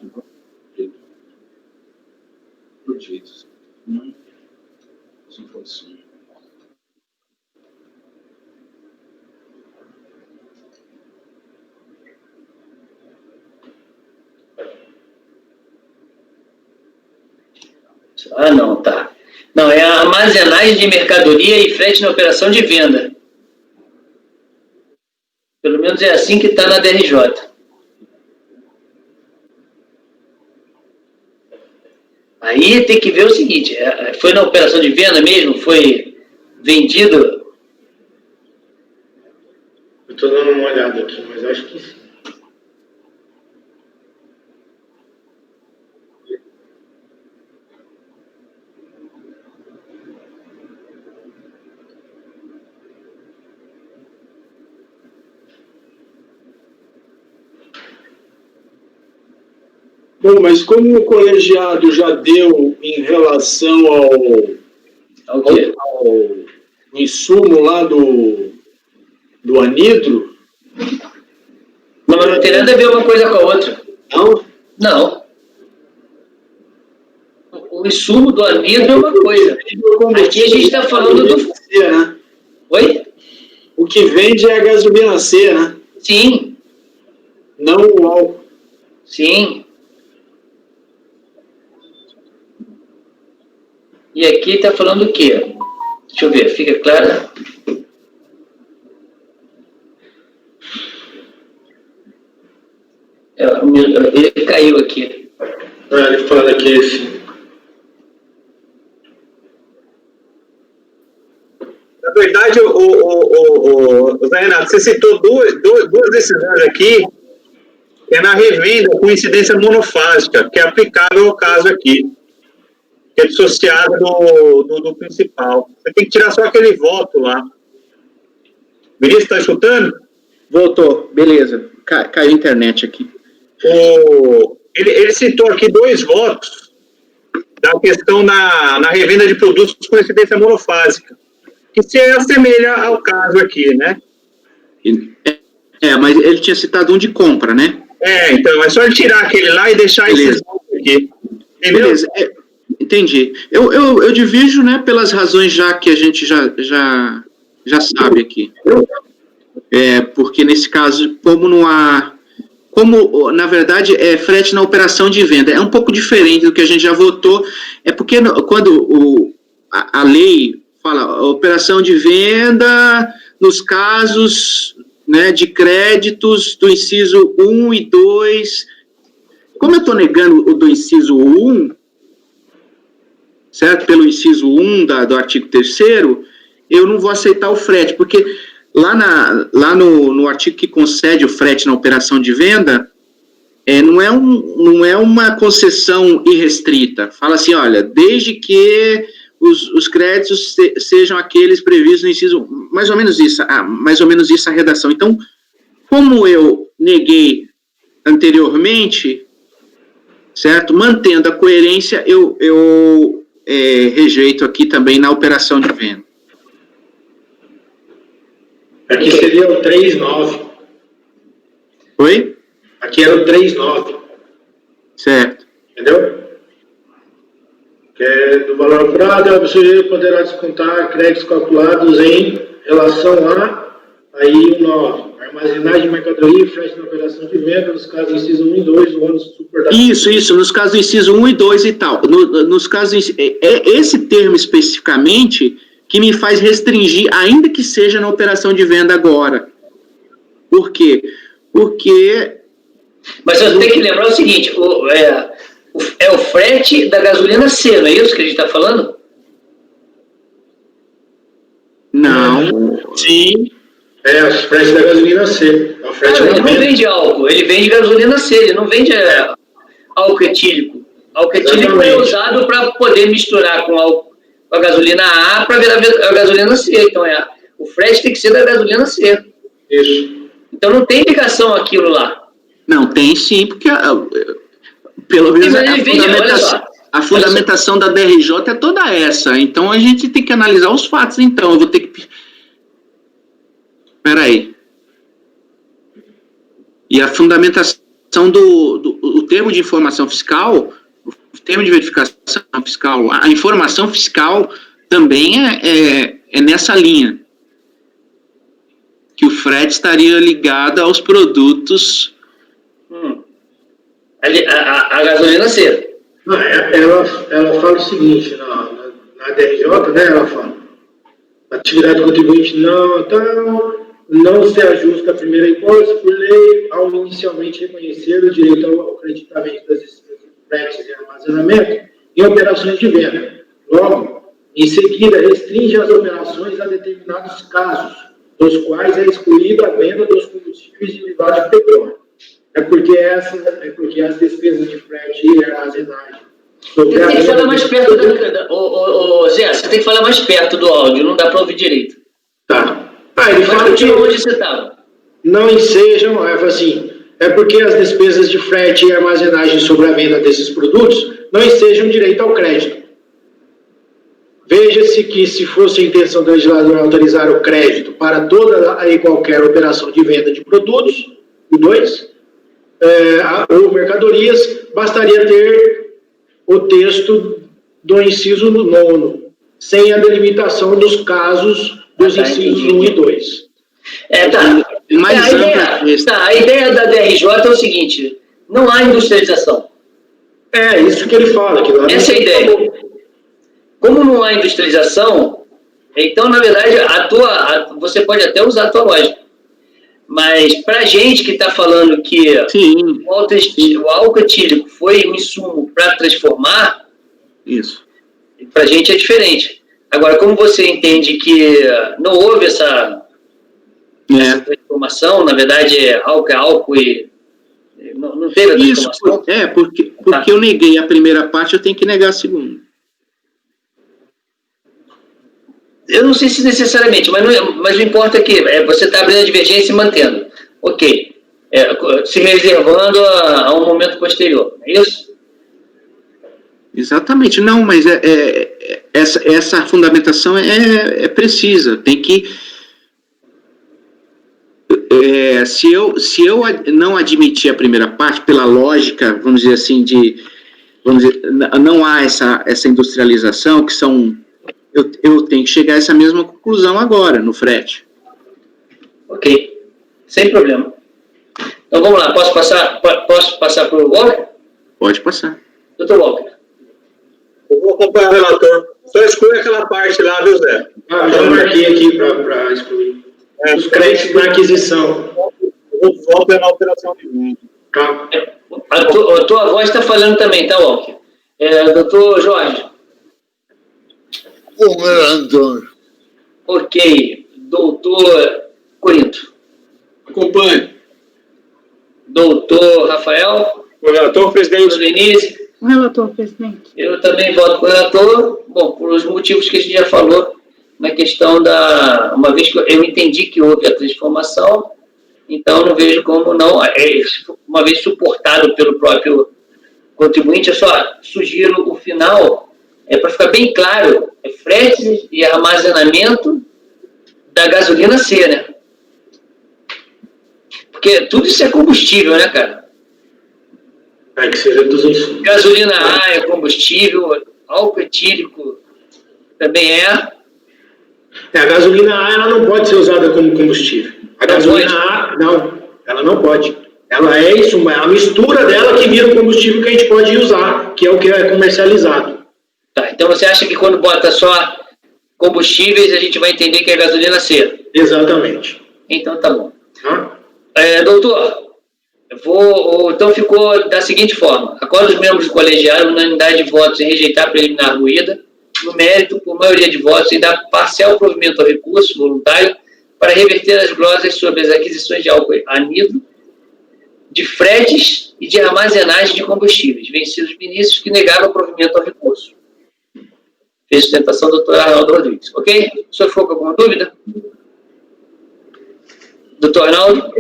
Ah, não, tá. Não, é a armazenagem de mercadoria e frete na operação de venda. Pelo menos é assim que está na DRJ. Aí tem que ver o seguinte, foi na operação de venda mesmo? Foi vendido? Eu estou dando uma olhada aqui, mas acho que sim. Bom, mas como o colegiado já deu em relação ao insumo lá do anidro... Não, mas não tem nada a ver uma coisa com a outra. Não? Não. O insumo do anidro é uma coisa. Aqui a gente está falando do... C, né? Oi? O que vende é a gasolina C, né? Sim. Não o álcool. Sim. E aqui está falando o quê? Deixa eu ver, fica claro? Ele caiu aqui. Ele fala aqui assim. Na verdade, Zé Renato, você citou duas decisões aqui, que é na revenda com incidência monofásica, que é aplicável ao caso aqui, que é dissociada do principal. Você tem que tirar só aquele voto lá. Vinícius, está escutando? Voltou, beleza. Caiu a internet aqui. Ele citou aqui 2 votos da questão na revenda de produtos com incidência monofásica, que se assemelha ao caso aqui, né? Mas ele tinha citado um de compra, né? Então, é só ele tirar aquele lá e deixar esses votos aqui. Entendeu? Beleza, entendi. Eu divido, né, pelas razões já que a gente já sabe aqui. Porque nesse caso, como na verdade é frete na operação de venda, é um pouco diferente do que a gente já votou, é porque quando a lei fala operação de venda nos casos, né, de créditos do inciso 1 e 2, como eu estou negando o do inciso 1, certo? Pelo inciso 1 do artigo 3º, eu não vou aceitar o frete, porque lá no artigo que concede o frete na operação de venda, não é uma concessão irrestrita. Fala assim, olha, desde que os créditos sejam aqueles previstos no inciso 1. Mais ou menos isso a redação. Então, como eu neguei anteriormente, certo? Mantendo a coerência, eu rejeito aqui também na operação de venda. Aqui seria o 3.9. Oi? Aqui era o 3.9. Certo. Entendeu? Que é do valor comprado, o sujeito poderá descontar créditos calculados em relação aí o 9. Armazenagem de mercadoria e frete na operação de venda, nos casos do inciso 1 e 2, do ônus suportativo. Isso, nos casos do inciso 1 e 2 e tal. Nos casos, esse termo especificamente que me faz restringir, ainda que seja na operação de venda agora. Por quê? Porque... Mas você tem que lembrar o seguinte, é o frete da gasolina C, não é isso que a gente está falando? Não. Sim. O frete da gasolina C. Ele não vende álcool, ele vende gasolina C, ele não vende álcool etílico. Álcool etílico é usado para poder misturar com a gasolina A para virar a gasolina C. Então, o frete tem que ser da gasolina C. Isso. Então, não tem ligação aquilo lá. Não, tem sim, porque pelo menos a fundamentação da DRJ é toda essa. Então, a gente tem que analisar os fatos. Então, eu vou ter que... Espera aí. E a fundamentação do termo de informação fiscal, o termo de verificação fiscal, a informação fiscal também é nessa linha. Que o frete estaria ligado aos produtos... A gasolina C. Não, ela fala o seguinte, na DRJ, né, ela fala, a atividade do contribuinte não se ajusta à primeira hipótese por lei ao inicialmente reconhecer o direito ao acreditamento das despesas de frete e armazenamento em operações de venda. Logo, em seguida, restringe as operações a determinados casos, dos quais é excluída a venda dos combustíveis derivados de petróleo. É porque as despesas de frete e armazenagem. Você tem que falar mais perto Zé, você tem que falar mais perto do áudio, não dá para ouvir direito. Tá. Ele fala que onde você estava? Não ensejam, assim, é porque as despesas de frete e armazenagem sobre a venda desses produtos não ensejam direito ao crédito. Veja-se que, se fosse a intenção do legislador autorizar o crédito para toda e qualquer operação de venda de produtos, ou mercadorias, bastaria ter o texto do inciso 9, sem a delimitação dos casos dos incisos 1 e 2. A ideia da DRJ é o seguinte: não há industrialização. É isso que ele fala. Essa é a ideia. Como não há industrialização, então, na verdade, você pode até usar a tua lógica. Mas, para a gente que está falando que o álcool etílico foi um insumo para transformar, isso. Para a gente é diferente. Agora, como você entende que não houve essa transformação, na verdade, álcool e não teve a transformação? Isso, porque eu neguei a primeira parte, eu tenho que negar a segunda. Eu não sei se necessariamente, mas o importa é que você está abrindo a divergência e mantendo. Ok. Se reservando a um momento posterior. É isso? Exatamente. Não, mas essa fundamentação é precisa. Tem que... se eu não admitir a primeira parte, pela lógica, vamos dizer assim, não há essa industrialização, que são... Eu tenho que chegar a essa mesma conclusão agora, no frete. Ok. Sem problema. Então, vamos lá. Posso passar para o Walker? Pode passar. Doutor Walker. Eu vou acompanhar o relator. Só exclui aquela parte lá, viu, Zé? Já marquei aqui para excluir. Os créditos na aquisição. O foco é na operação de venda. A tua voz está falando também, tá, Walker? Doutor Jorge. Como é, Antônio? Ok. Doutor Corinto. Acompanhe. Doutor Rafael. O relator, presidente. Doutor Denise. O relator, presidente. Eu também voto com o relator. Bom, por os motivos que a gente já falou na questão uma vez que eu entendi que houve a transformação, então não vejo como não, uma vez suportado pelo próprio contribuinte, eu só sugiro o final, para ficar bem claro, frete e armazenamento da gasolina C, né? Porque tudo isso é combustível, né, cara? Que seja dos insumos. Gasolina A é combustível, álcool etílico também é. A gasolina A ela não pode ser usada como combustível. A gasolina A, não, ela não pode. Ela é isso, a mistura dela que vira o combustível que a gente pode usar, que é o que é comercializado. Tá, então você acha que quando bota só combustíveis, a gente vai entender que é gasolina C? Exatamente. Então tá bom. Doutor, então ficou da seguinte forma: acordo os membros do colegiado, unanimidade de votos em rejeitar a preliminar ruída, no mérito, por maioria de votos, e dar parcial provimento ao recurso voluntário para reverter as glosas sobre as aquisições de álcool anidro, de fretes e de armazenagem de combustíveis, vencidos ministros que negaram o provimento ao recurso. Fez sustentação do Dr. Arnaldo Rodrigues. Ok? O senhor ficou com alguma dúvida? Dr. Arnaldo?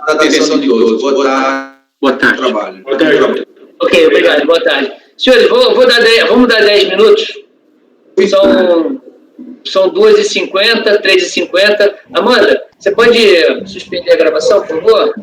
Atenção de todos. Boa tarde. Trabalho. Boa tarde. Ok, obrigado. Boa tarde. Senhores, vamos dar 10 minutos? São 2h50, 3h50. Amanda, você pode suspender a gravação, por favor?